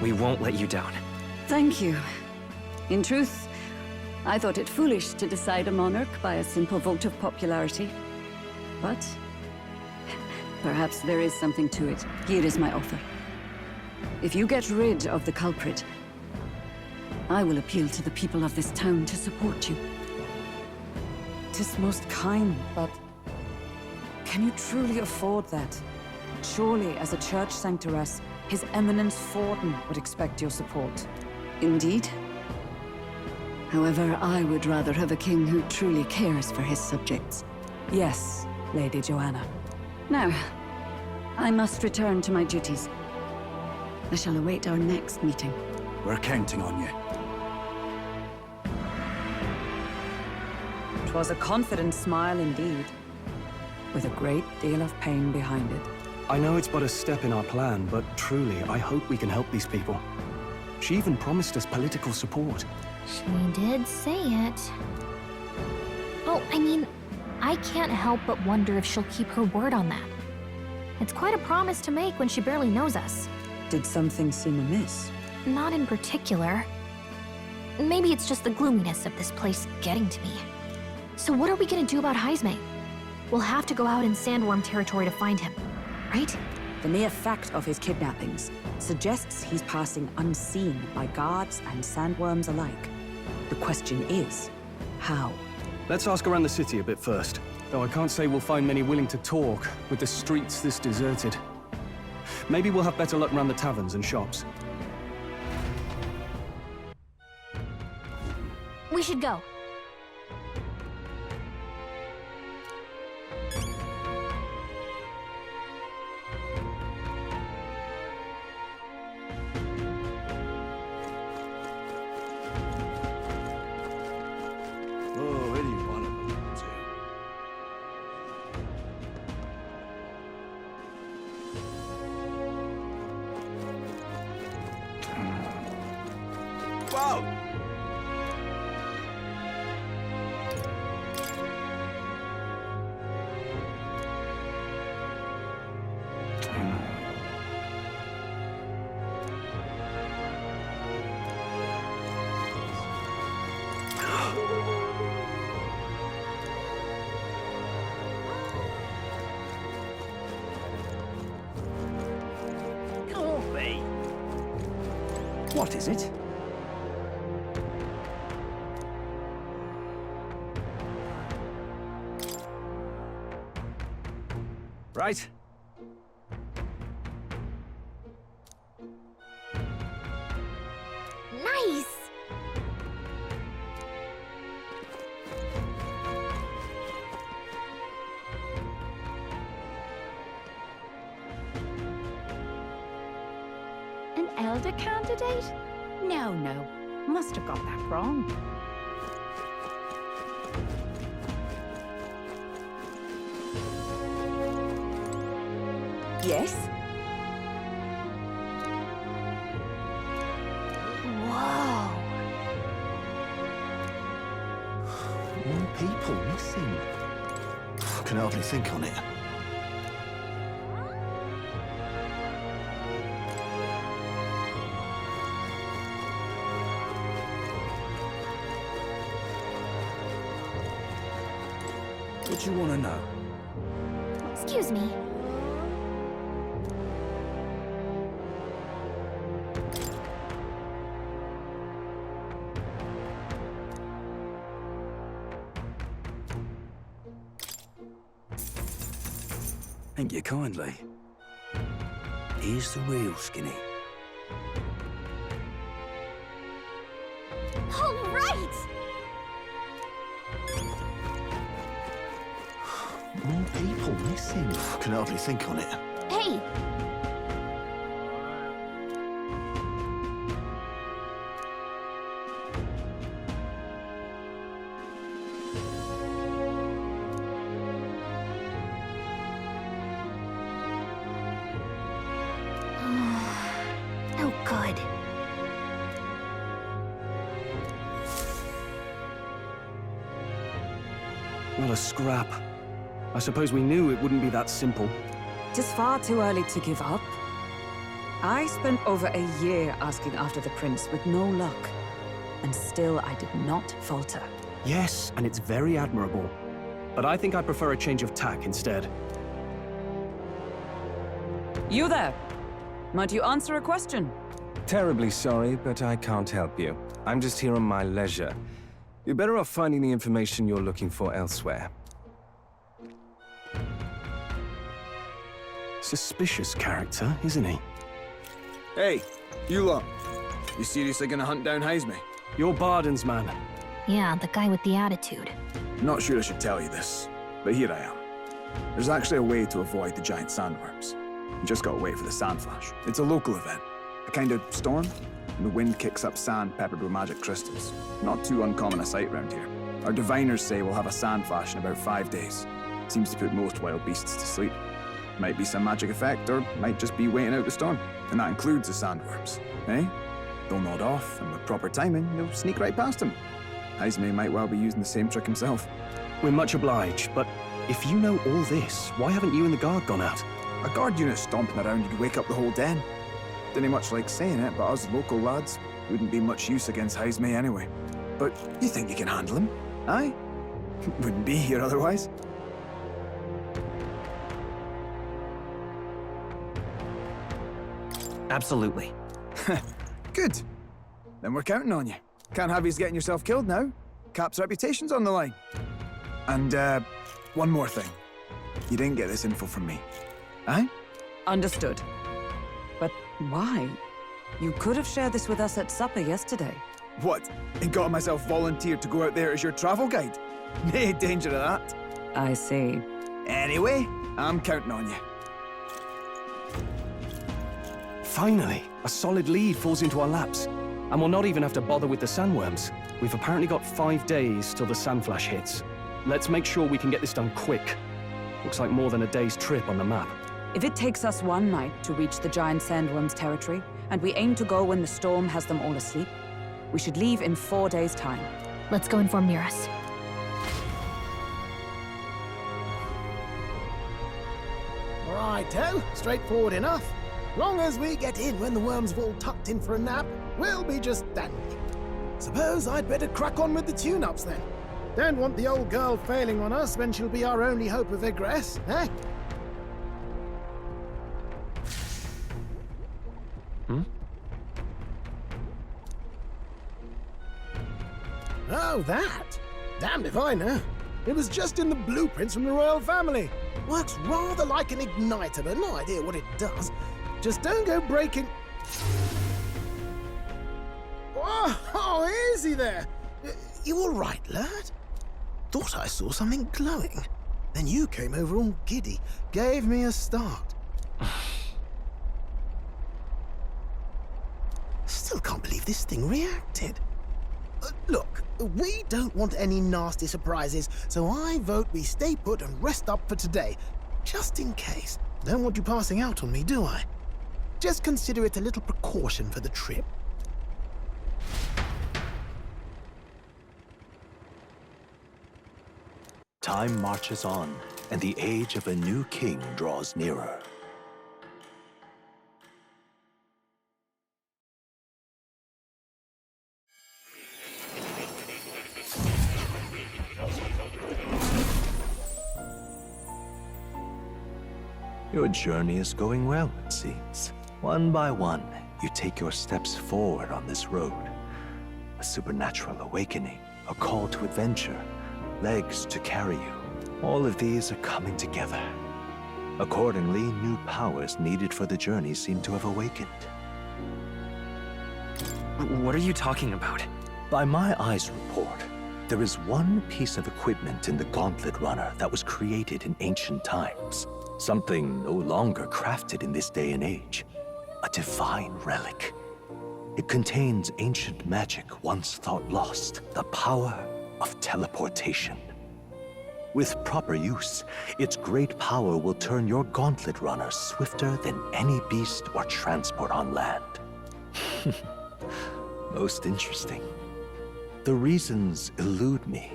We won't let you down. Thank you. In truth, I thought it foolish to decide a monarch by a simple vote of popularity. But perhaps there is something to it. Here is my offer. If you get rid of the culprit, I will appeal to the people of this town to support you. 'Tis most kind, but can you truly afford that? Surely, as a church sanctoress, His Eminence Forden would expect your support. Indeed. However, I would rather have a king who truly cares for his subjects. Yes, Lady Joanna. Now, I must return to my duties. I shall await our next meeting. We're counting on you. 'Twas a confident smile indeed, with a great deal of pain behind it. I know it's but a step in our plan, but truly, I hope we can help these people. She even promised us political support. She did say it. Oh, I mean, I can't help but wonder if she'll keep her word on that. It's quite a promise to make when she barely knows us. Did something seem amiss? Not in particular. Maybe it's just the gloominess of this place getting to me. So what are we gonna do about Heisme? We'll have to go out in Sandworm territory to find him, right? The mere fact of his kidnappings suggests he's passing unseen by guards and sandworms alike. The question is, how? Let's ask around the city a bit first. Though I can't say we'll find many willing to talk, with the streets this deserted. Maybe we'll have better luck around the taverns and shops. We should go. Oh, any one of them will do. Whoa! What is it? Right. Nice! An elder candidate? No, must have got that wrong. Yes? Whoa! More people missing. I can hardly think on it. What do you want to know? Excuse me. Thank you kindly. Here's the real Skinny. All right! More people missing. Can hardly think on it. Hey! Oh, good. Not a scrap. I suppose we knew it wouldn't be that simple. It is far too early to give up. I spent over a year asking after the prince with no luck. And still I did not falter. Yes, and it's very admirable. But I think I prefer a change of tack instead. You there! Might you answer a question? Terribly sorry, but I can't help you. I'm just here on my leisure. You're better off finding the information you're looking for elsewhere. Suspicious character, isn't he? Hey, you lot. You seriously gonna hunt down Heisme? You're Barden's man. Yeah, the guy with the attitude. Not sure I should tell you this, but here I am. There's actually a way to avoid the giant sandworms. You just gotta wait for the sand flash. It's a local event. A kind of storm, and the wind kicks up sand peppered with magic crystals. Not too uncommon a sight around here. Our diviners say we'll have a sand flash in about 5 days. Seems to put most wild beasts to sleep. Might be some magic effect, or might just be waiting out the storm. And that includes the sandworms, eh? They'll nod off, and with proper timing, they'll sneak right past him. Heisme might well be using the same trick himself. We're much obliged, but if you know all this, why haven't you and the guard gone out? A guard unit stomping around would wake up the whole den. Didn't much like saying it, but us local lads wouldn't be much use against Heisme anyway. But you think you can handle him? Aye? Wouldn't be here otherwise. Absolutely. Good. Then we're counting on you. Can't have you getting yourself killed now. Cap's reputation's on the line. And, one more thing. You didn't get this info from me. Aye? Understood. But why? You could have shared this with us at supper yesterday. What? And got myself volunteered to go out there as your travel guide? No danger of that. I see. Anyway, I'm counting on you. Finally, a solid lead falls into our laps. And we'll not even have to bother with the sandworms. We've apparently got 5 days till the sandflash hits. Let's make sure we can get this done quick. Looks like more than a day's trip on the map. If it takes us 1 night to reach the giant sandworm's territory, and we aim to go when the storm has them all asleep, we should leave in 4 days' time. Let's go inform Miras. Righto, straightforward enough. Long as we get in when the worms have all tucked in for a nap, we'll be just dandy. Suppose I'd better crack on with the tune-ups then. Don't want the old girl failing on us when she'll be our only hope of egress, eh? Oh, that? Damned if I know. It was just in the blueprints from the royal family. Works rather like an igniter, but no idea what it does. Just don't go breaking... Oh, easy there. You all right, lad? Thought I saw something glowing. Then you came over all giddy, gave me a start. Still can't believe this thing reacted. Look, we don't want any nasty surprises, so I vote we stay put and rest up for today. Just in case. Don't want you passing out on me, do I? Just consider it a little precaution for the trip. Time marches on, and the age of a new king draws nearer. Your journey is going well, it seems. One by one, you take your steps forward on this road. A supernatural awakening, a call to adventure, legs to carry you. All of these are coming together. Accordingly, new powers needed for the journey seem to have awakened. What are you talking about? By my eyes report, there is one piece of equipment in the Gauntlet Runner that was created in ancient times. Something no longer crafted in this day and age. A divine relic. It contains ancient magic once thought lost. The power of teleportation. With proper use, its great power will turn your Gauntlet Runner swifter than any beast or transport on land. Most interesting. The reasons elude me,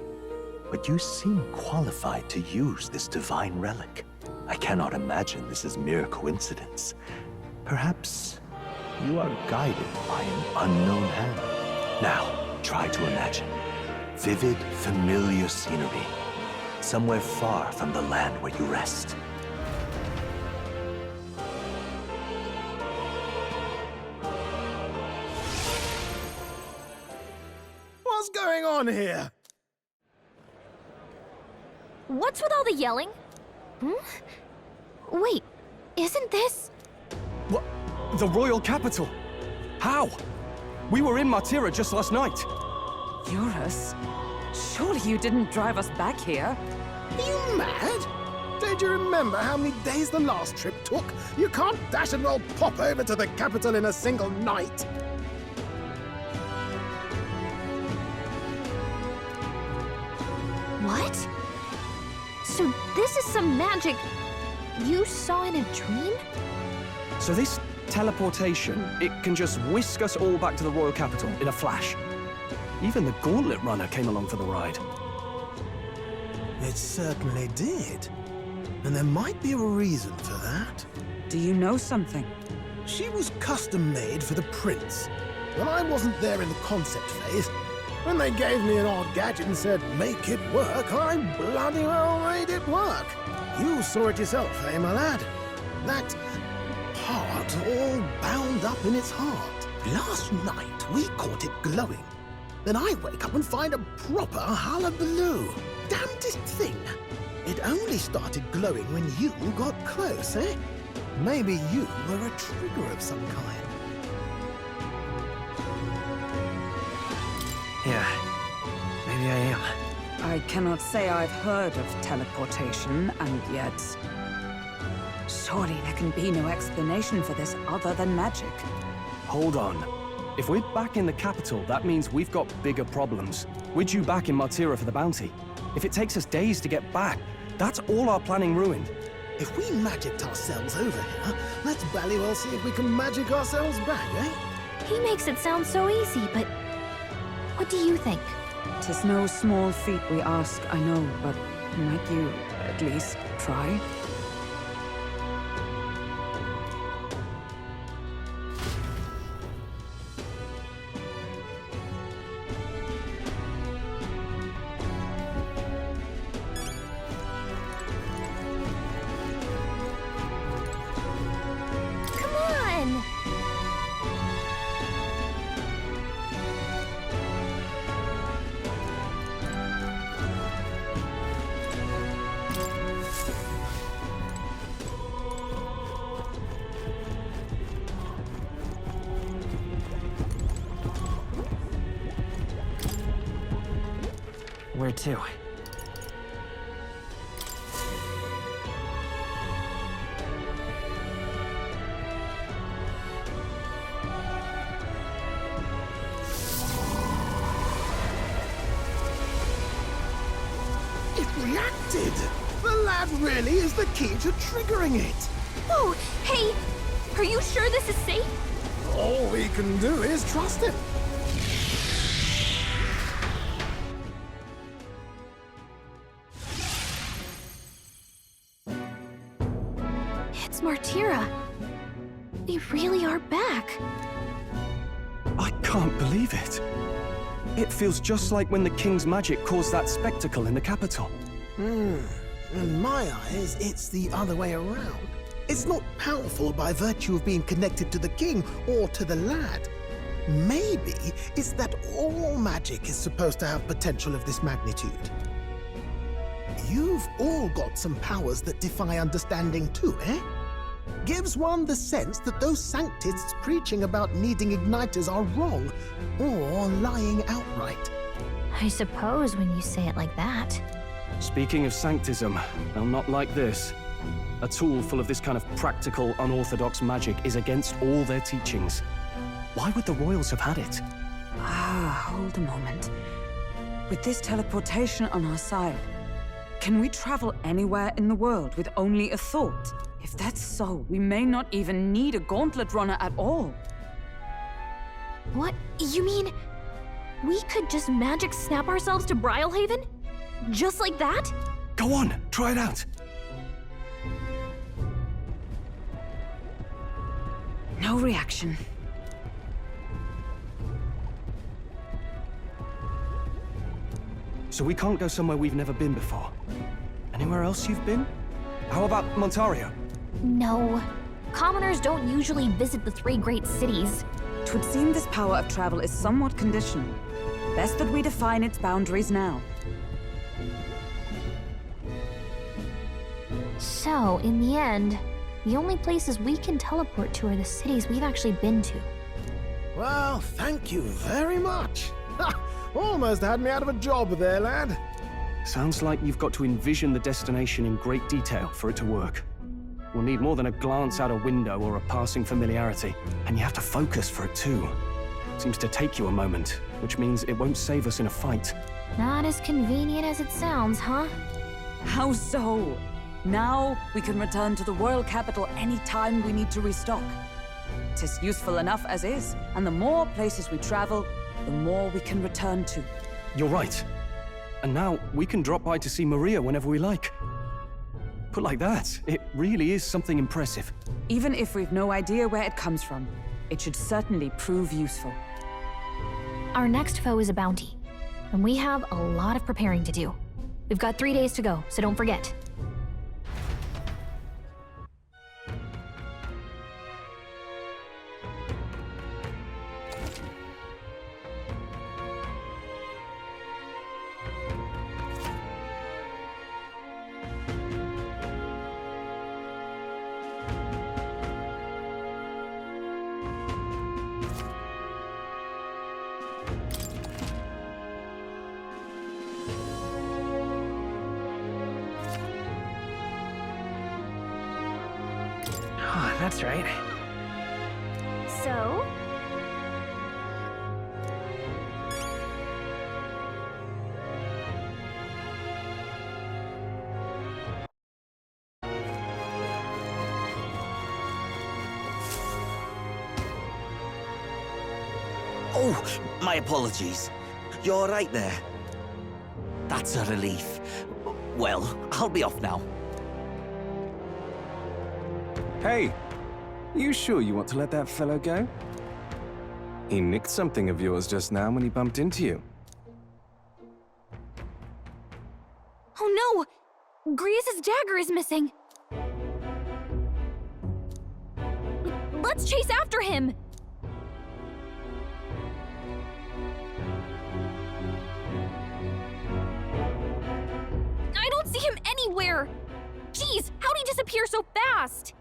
but you seem qualified to use this divine relic. I cannot imagine this is mere coincidence. Perhaps you are guided by an unknown hand. Now, try to imagine. Vivid, familiar scenery. Somewhere far from the land where you rest. What's going on here? What's with all the yelling? Wait, isn't this... What? The royal capital? How? We were in Martira just last night. Eurus? Surely you didn't drive us back here? Are you mad? Don't you remember how many days the last trip took? You can't dash and roll pop over to the capital in a single night. What? So this is some magic you saw in a dream? So this teleportation, it can just whisk us all back to the royal capital in a flash. Even the Gauntlet Runner came along for the ride. It certainly did. And there might be a reason for that. Do you know something? She was custom-made for the prince. When I wasn't there in the concept phase, when they gave me an odd gadget and said, make it work, I bloody well made it work. You saw it yourself, eh, my lad? That part all bound up in its heart. Last night, we caught it glowing. Then I wake up and find a proper hullabaloo. Damnedest thing. It only started glowing when you got close, eh? Maybe you were a trigger of some kind. Yeah, maybe I am. I cannot say I've heard of teleportation, and yet... Surely there can be no explanation for this other than magic. Hold on. If we're back in the capital, that means we've got bigger problems. We're due back in Martira for the bounty. If it takes us days to get back, that's all our planning ruined. If we magicked ourselves over here, let's bally well see if we can magic ourselves back, eh? He makes it sound so easy, but... What do you think? 'Tis no small feat we ask, I know, but might you at least try? Where to? It reacted! The lad really is the key to triggering it! Whoa! Hey! Are you sure this is safe? All we can do is trust him. It's Martira. We really are back. I can't believe it. It feels just like when the king's magic caused that spectacle in the capital. In my eyes, it's the other way around. It's not powerful by virtue of being connected to the king or to the lad. Maybe it's that all magic is supposed to have potential of this magnitude. You've all got some powers that defy understanding too, eh? Gives one the sense that those sanctists preaching about needing igniters are wrong, or lying outright. I suppose when you say it like that. Speaking of sanctism, they'll not like this. A tool full of this kind of practical, unorthodox magic is against all their teachings. Why would the royals have had it? Hold a moment. With this teleportation on our side, can we travel anywhere in the world with only a thought? If that's so, we may not even need a gauntlet runner at all. What? You mean we could just magic snap ourselves to Brylehaven? Just like that? Go on, try it out. No reaction. So we can't go somewhere we've never been before. Anywhere else you've been? How about Montario? No. Commoners don't usually visit the 3 great cities. It would seem this power of travel is somewhat conditional. Best that we define its boundaries now. So, in the end, the only places we can teleport to are the cities we've actually been to. Well, thank you very much. Ha! Almost had me out of a job there, lad. Sounds like you've got to envision the destination in great detail for it to work. We'll need more than a glance out a window or a passing familiarity, and you have to focus for it too. Seems to take you a moment, which means it won't save us in a fight. Not as convenient as it sounds, huh? How so? Now we can return to the royal capital any time we need to restock. 'Tis useful enough as is, and the more places we travel, the more we can return to. You're right. And now we can drop by to see Maria whenever we like. Put like that, it really is something impressive. Even if we've no idea where it comes from, it should certainly prove useful. Our next foe is a bounty, and we have a lot of preparing to do. We've got 3 days to go, so don't forget. That's right. So? Oh, my apologies. You're all right there? That's a relief. Well, I'll be off now. Hey, you sure you want to let that fellow go? He nicked something of yours just now when he bumped into you. Oh no! Griez's dagger is missing! Let's chase after him! I don't see him anywhere! Jeez, how'd he disappear so fast?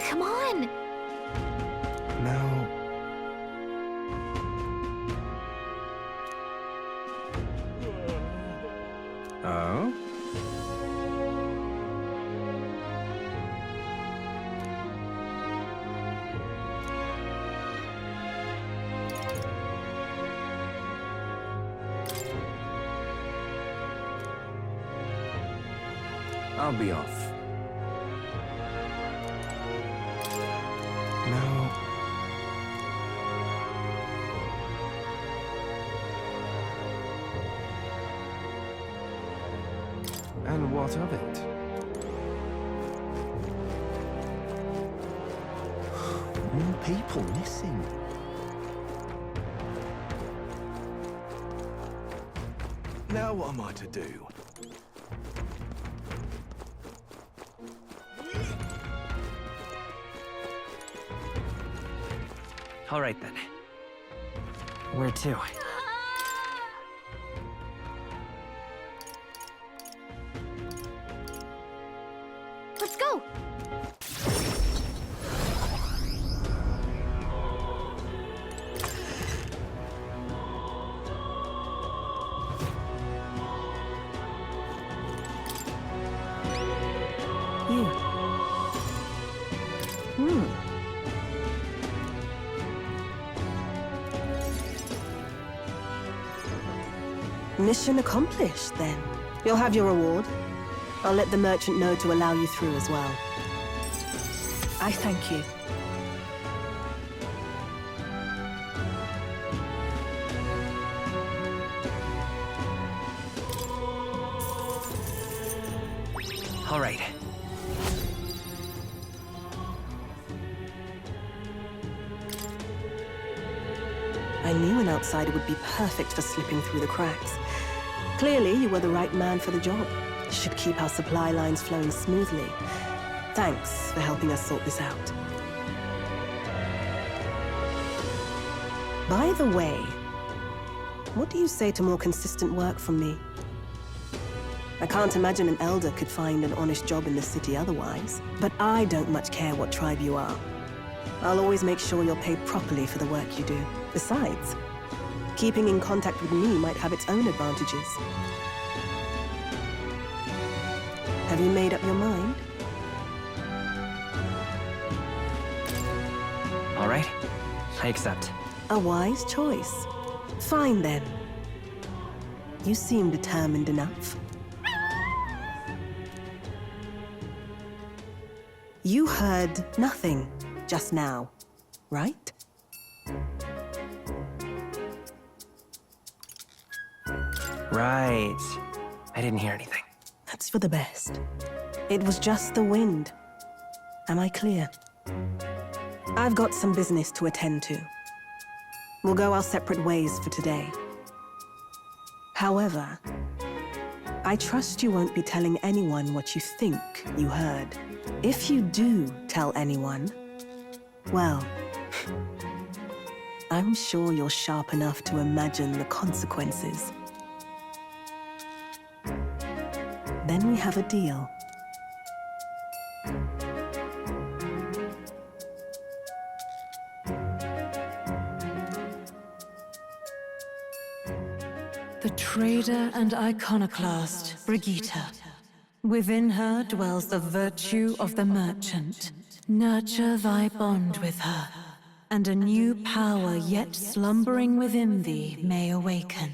Come on! Now... Oh? I'll be off. Now... And what of it? More people missing. Now what am I to do? All right then. Where to? Let's go! You. Mission accomplished, then. You'll have your reward. I'll let the merchant know to allow you through as well. I thank you. All right. I knew an outsider would be perfect for slipping through the cracks. Clearly, you were the right man for the job. Should keep our supply lines flowing smoothly. Thanks for helping us sort this out. By the way, what do you say to more consistent work from me? I can't imagine an elder could find an honest job in the city otherwise. But I don't much care what tribe you are. I'll always make sure you're paid properly for the work you do. Besides, keeping in contact with me might have its own advantages. Have you made up your mind? All right. I accept. A wise choice. Fine then. You seem determined enough. You heard nothing just now, right? Right. I didn't hear anything. That's for the best. It was just the wind. Am I clear? I've got some business to attend to. We'll go our separate ways for today. However, I trust you won't be telling anyone what you think you heard. If you do tell anyone, well, I'm sure you're sharp enough to imagine the consequences. Then we have a deal. The trader and iconoclast, Brigitte. Within her dwells the virtue of the merchant. Nurture thy bond with her, and a new power yet slumbering within thee may awaken.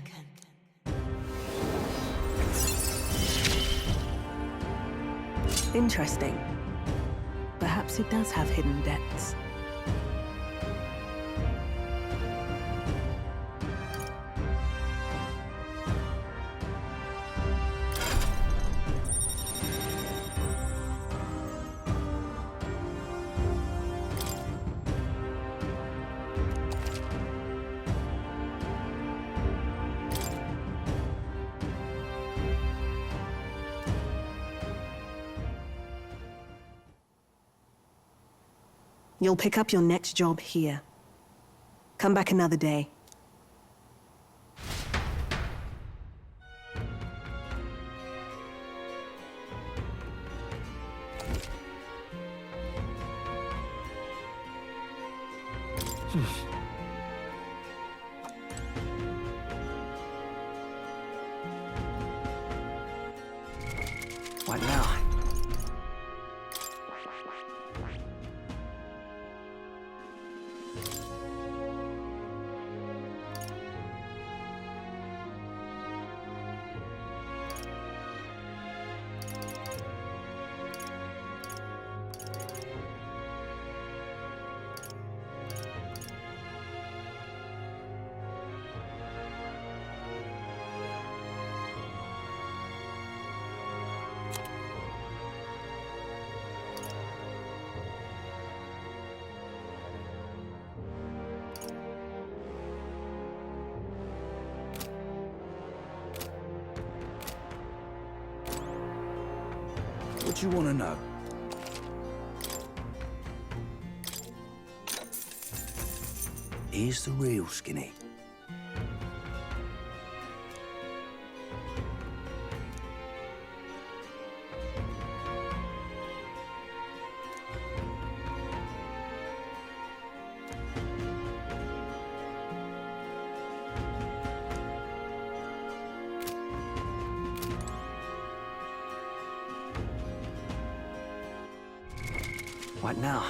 Interesting. Perhaps it does have hidden depths. You'll pick up your next job here. Come back another day. What now? What do you want to know? Here's the real Skinny. What now?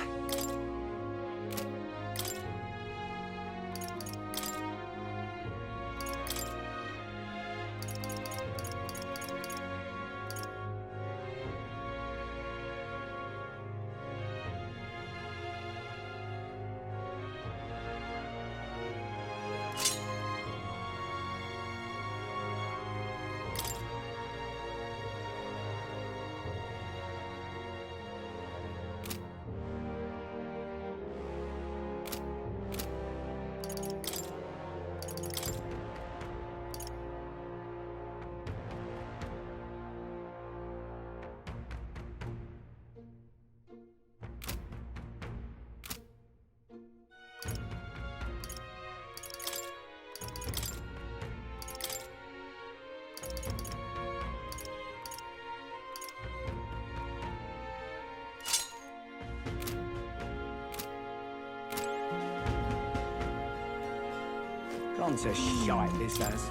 Gone to shite, this has.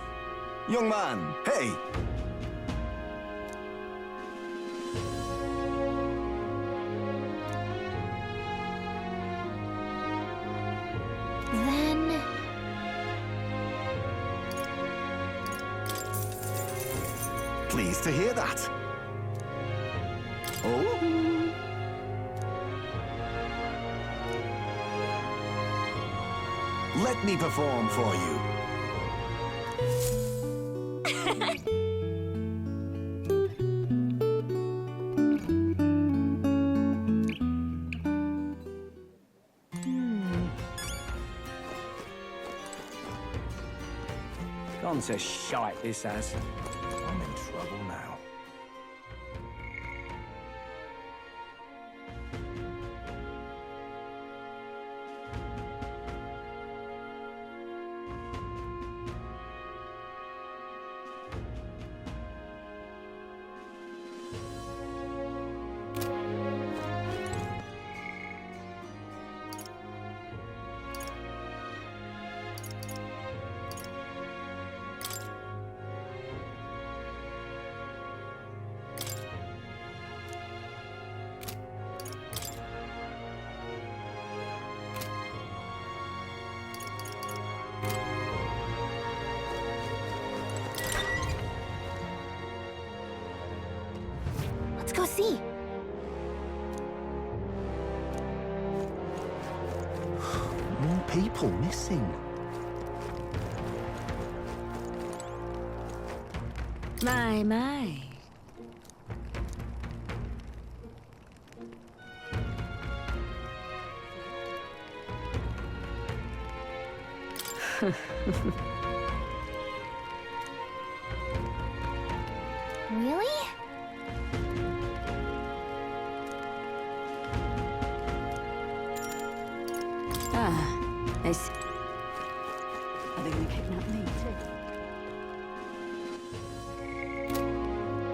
Young man, hey! Then... Pleased to hear that. Oh? Let me perform for you. Gone to shite, this has. I'm in trouble now. Let's go see. More people missing. My. Really? I see. Are they gonna kidnap me too?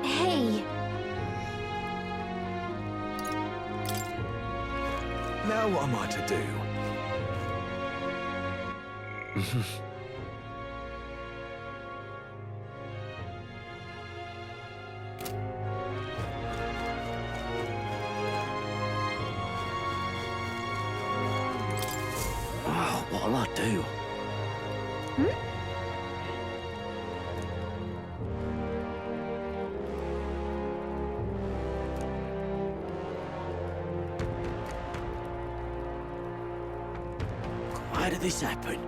Hey! Now what am I to do? Oh, what'll I do? Why did this happen?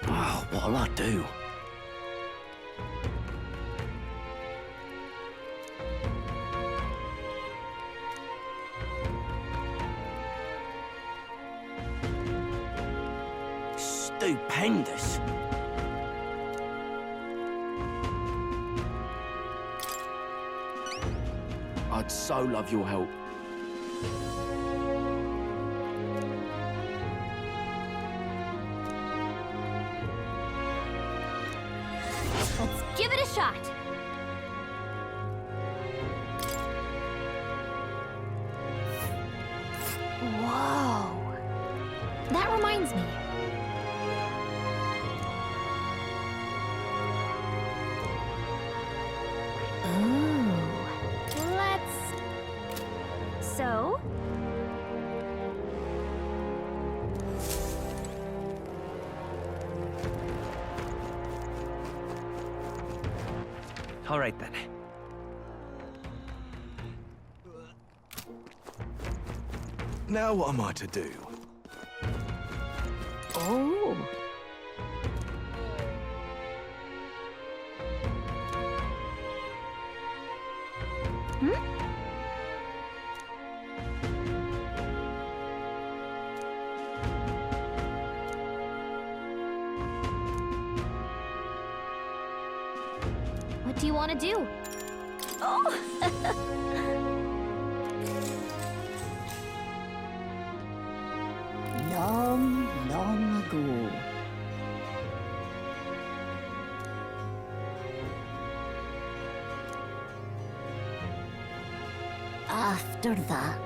Oh, what'll I do? Stupendous. I'd so love your help. Let's give it a shot. Whoa. That reminds me. Ooh. So? All right then. Now what am I to do? Oh. What do you want to do? Oh! Long, long ago. After that.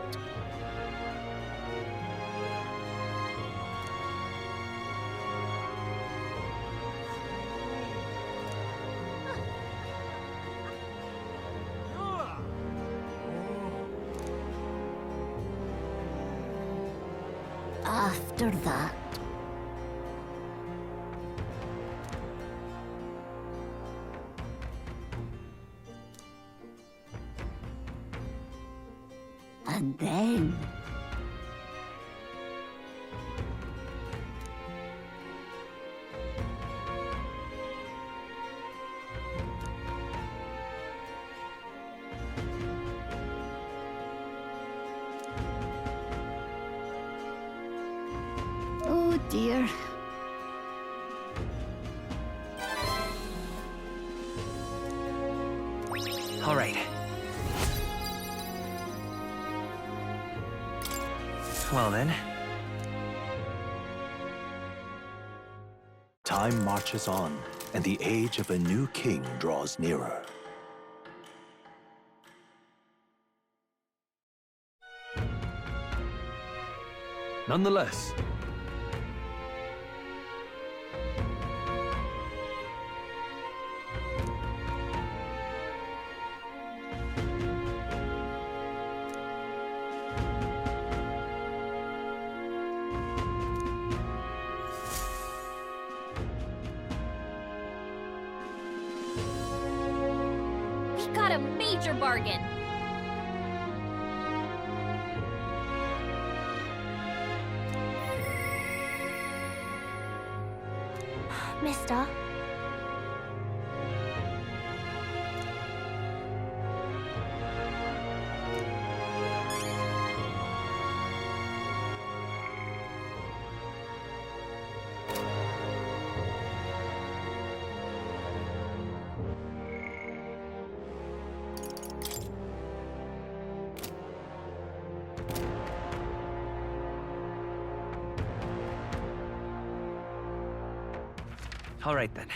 After that. And then. Oh dear. All right. Well then. Time marches on, and the age of a new king draws nearer. Nonetheless, We got a major bargain. Mister? All right then.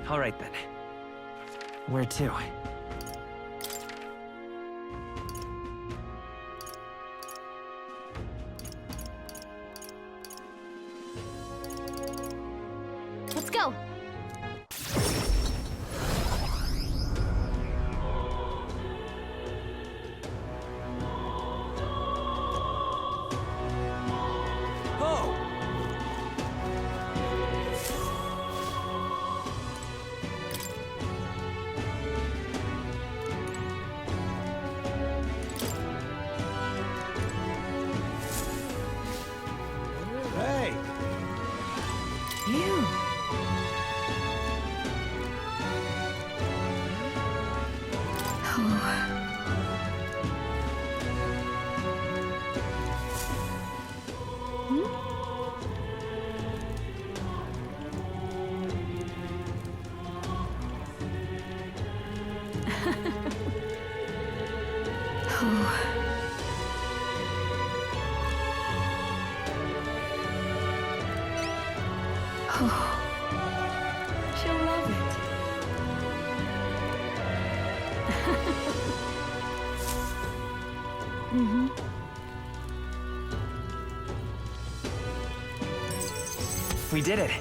All right then. Where to? Let's go. She'll love it. We did it.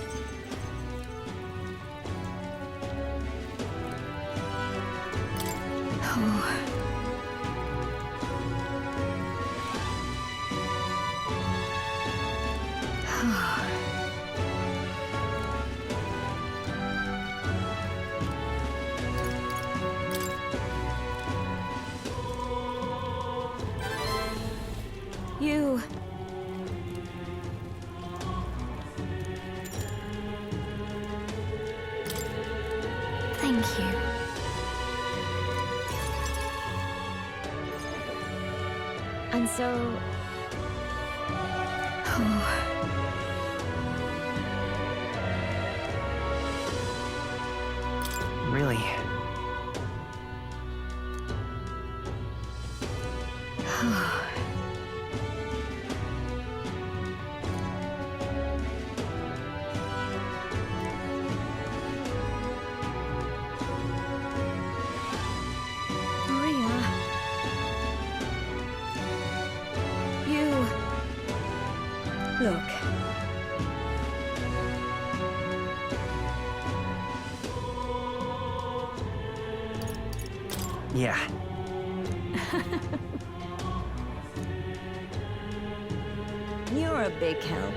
You... Thank you. And so... Really. Maria... You... Look. Yeah. You're a big help.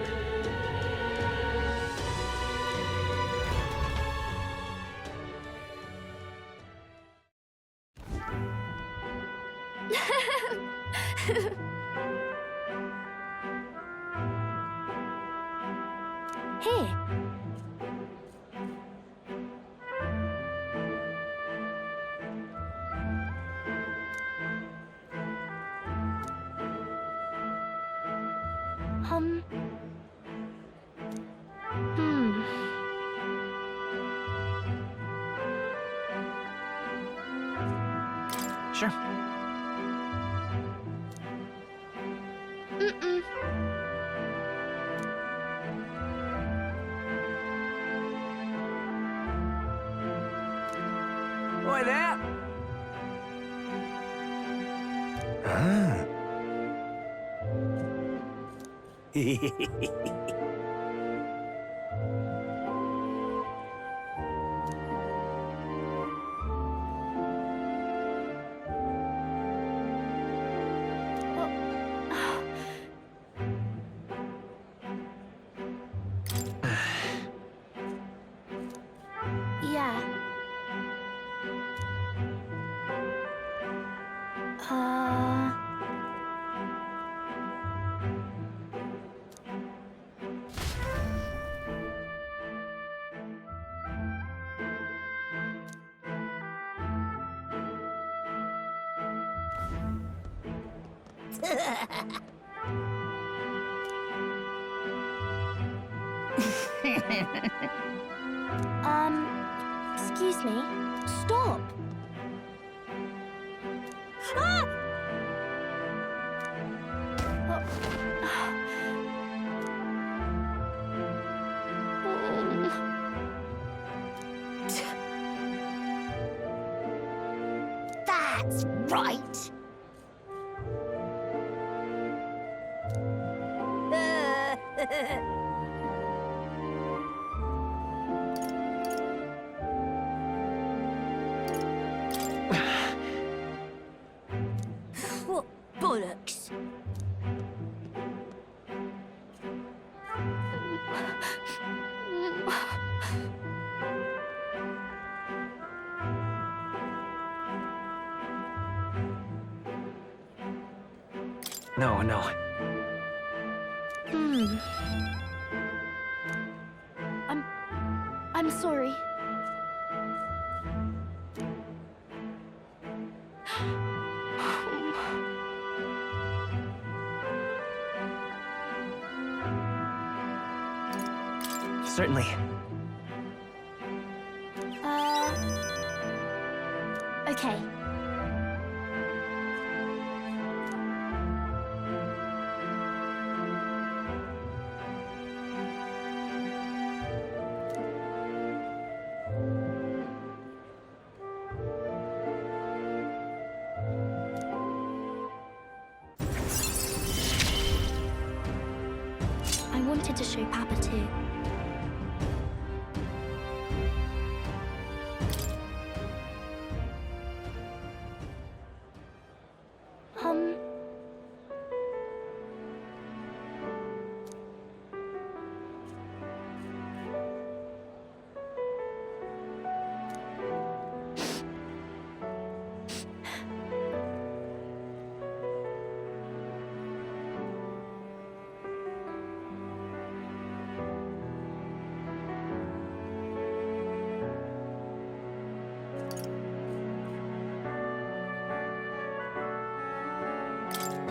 Here. Sure. Oi there! Ah. Yeah. Excuse me. Stop. Ah! That's right! What bollocks? No, no. I'm sorry. Certainly. Okay. I wanted to show Papa too.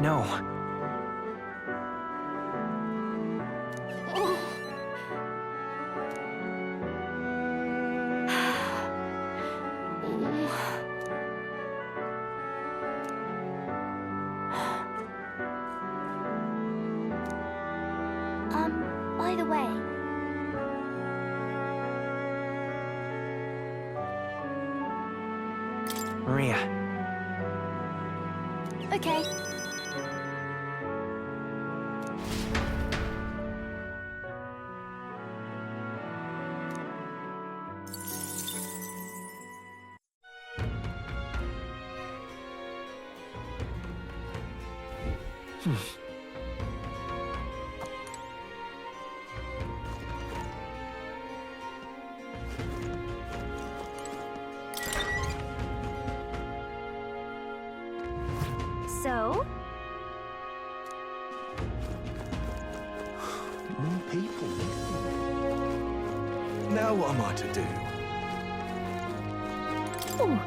No. By the way, Maria. okay. So? More people. Now what am I to do? Oh,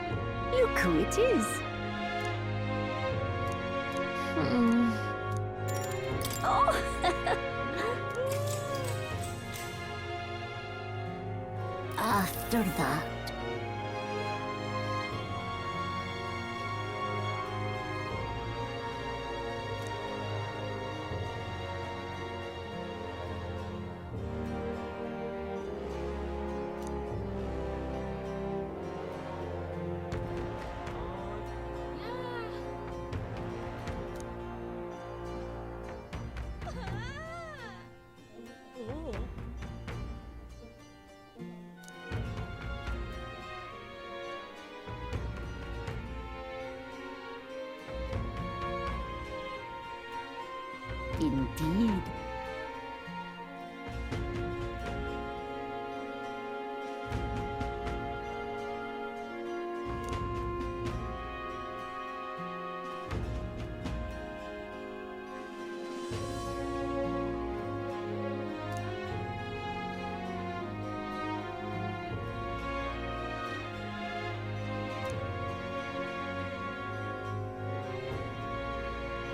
look who it is. Oh! After that, indeed.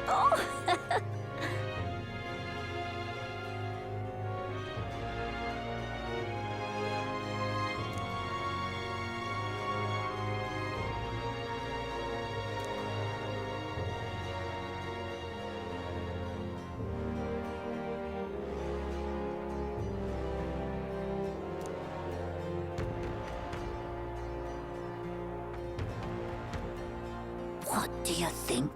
Oh! What do you think?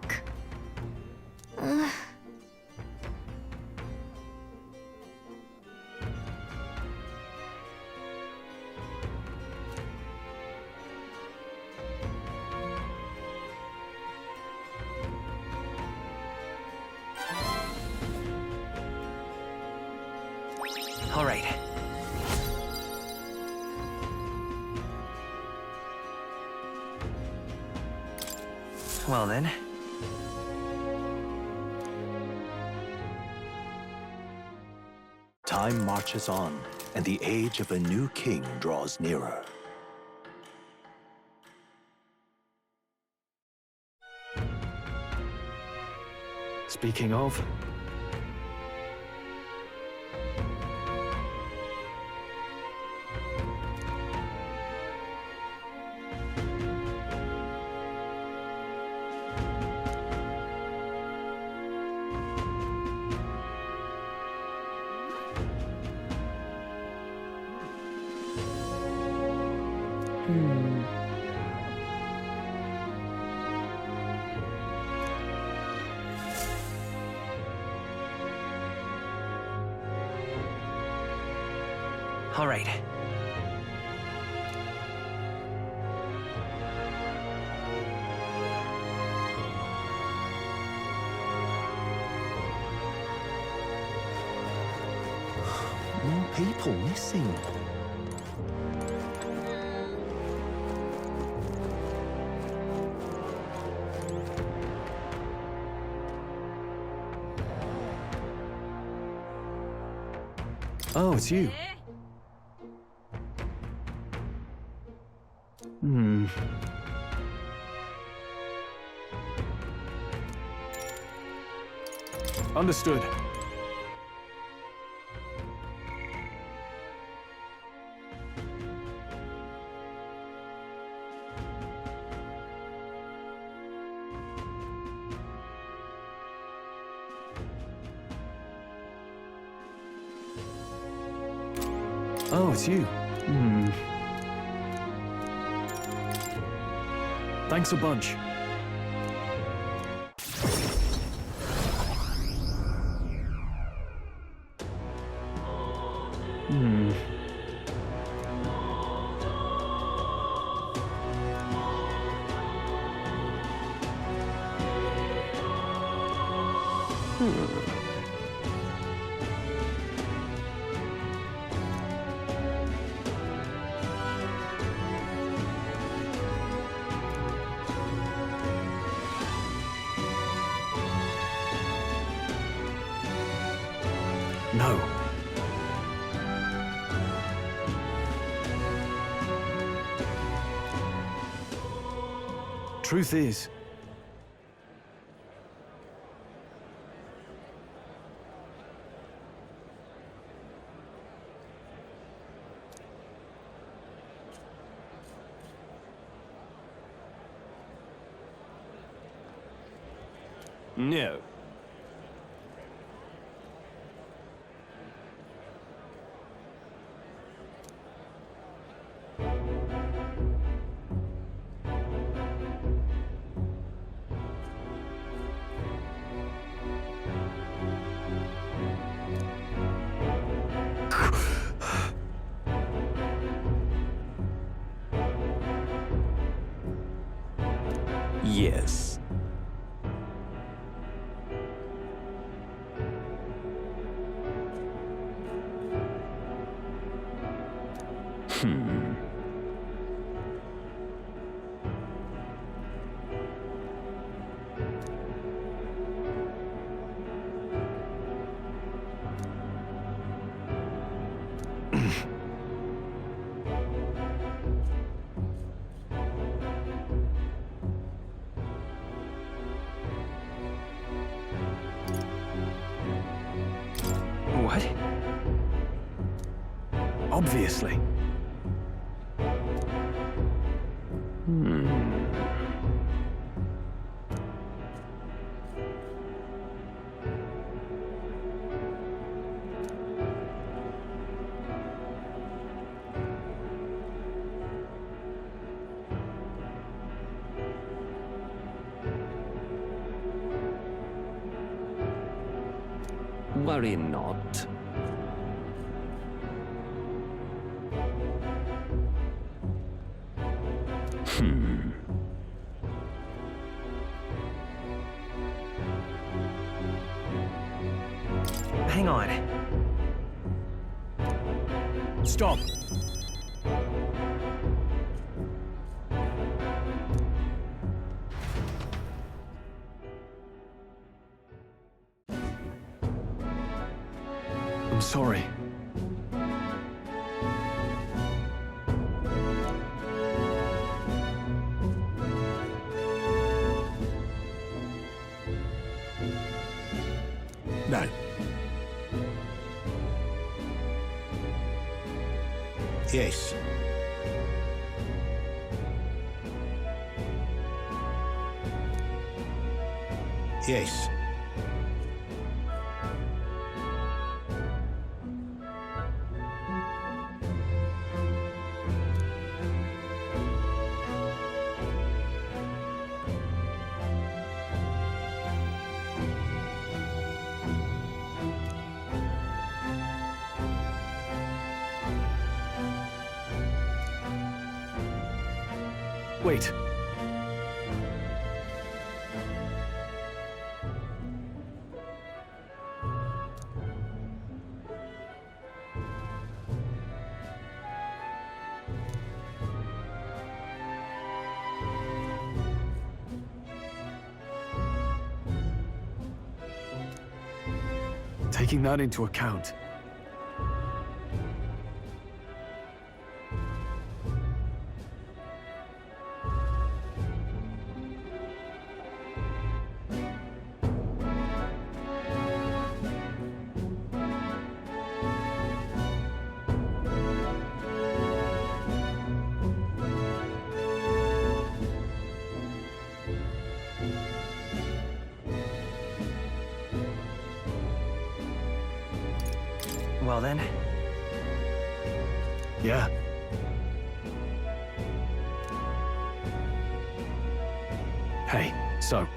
All right. Well then. Time marches on, and the age of a new king draws nearer. Speaking of, All right. More people missing. Oh, it's you. Understood. Oh, it's you. Thanks a bunch. No. Truth is, no. Yes. What? Obviously. Worry not. Hang on. Stop. I'm sorry. No. Yes. Yes. Wait. Taking that into account, Well then. yeah. Hey, so.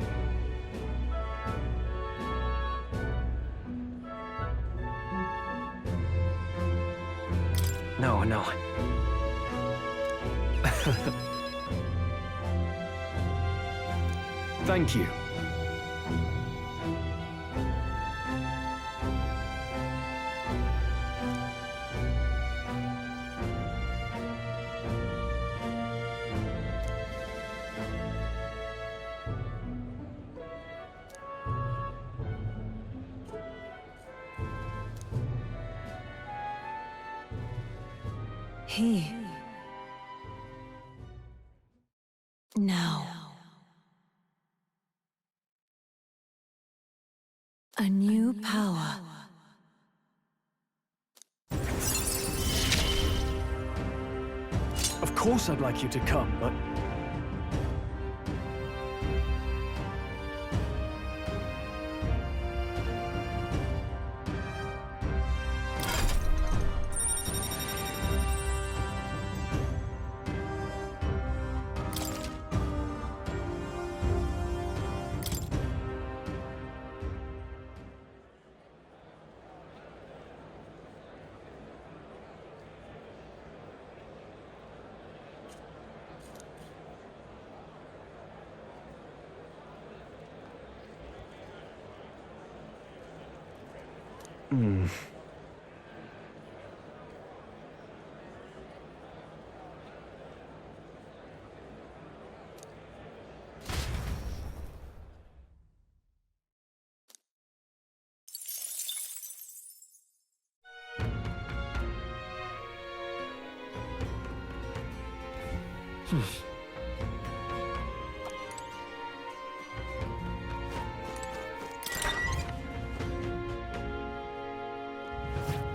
No, no. Thank you. He. Now. A new power. Of course I'd like you to come, but...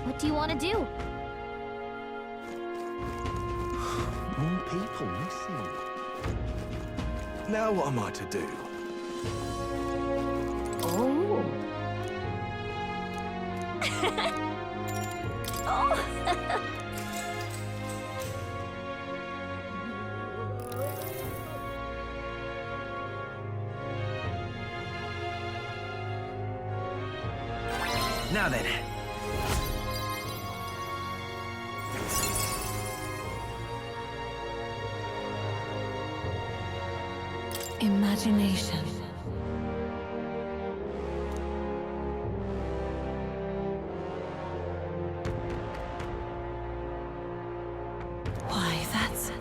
What do you want to do? More people missing. Now what am I to do? Oh. Oh. Now then. Imagination. Why, that's...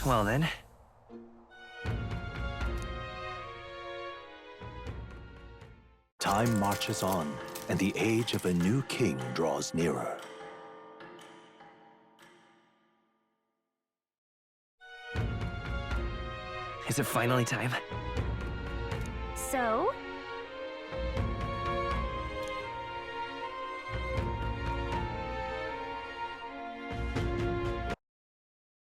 Well then. Time marches on, and the age of a new king draws nearer. Is it finally time? So,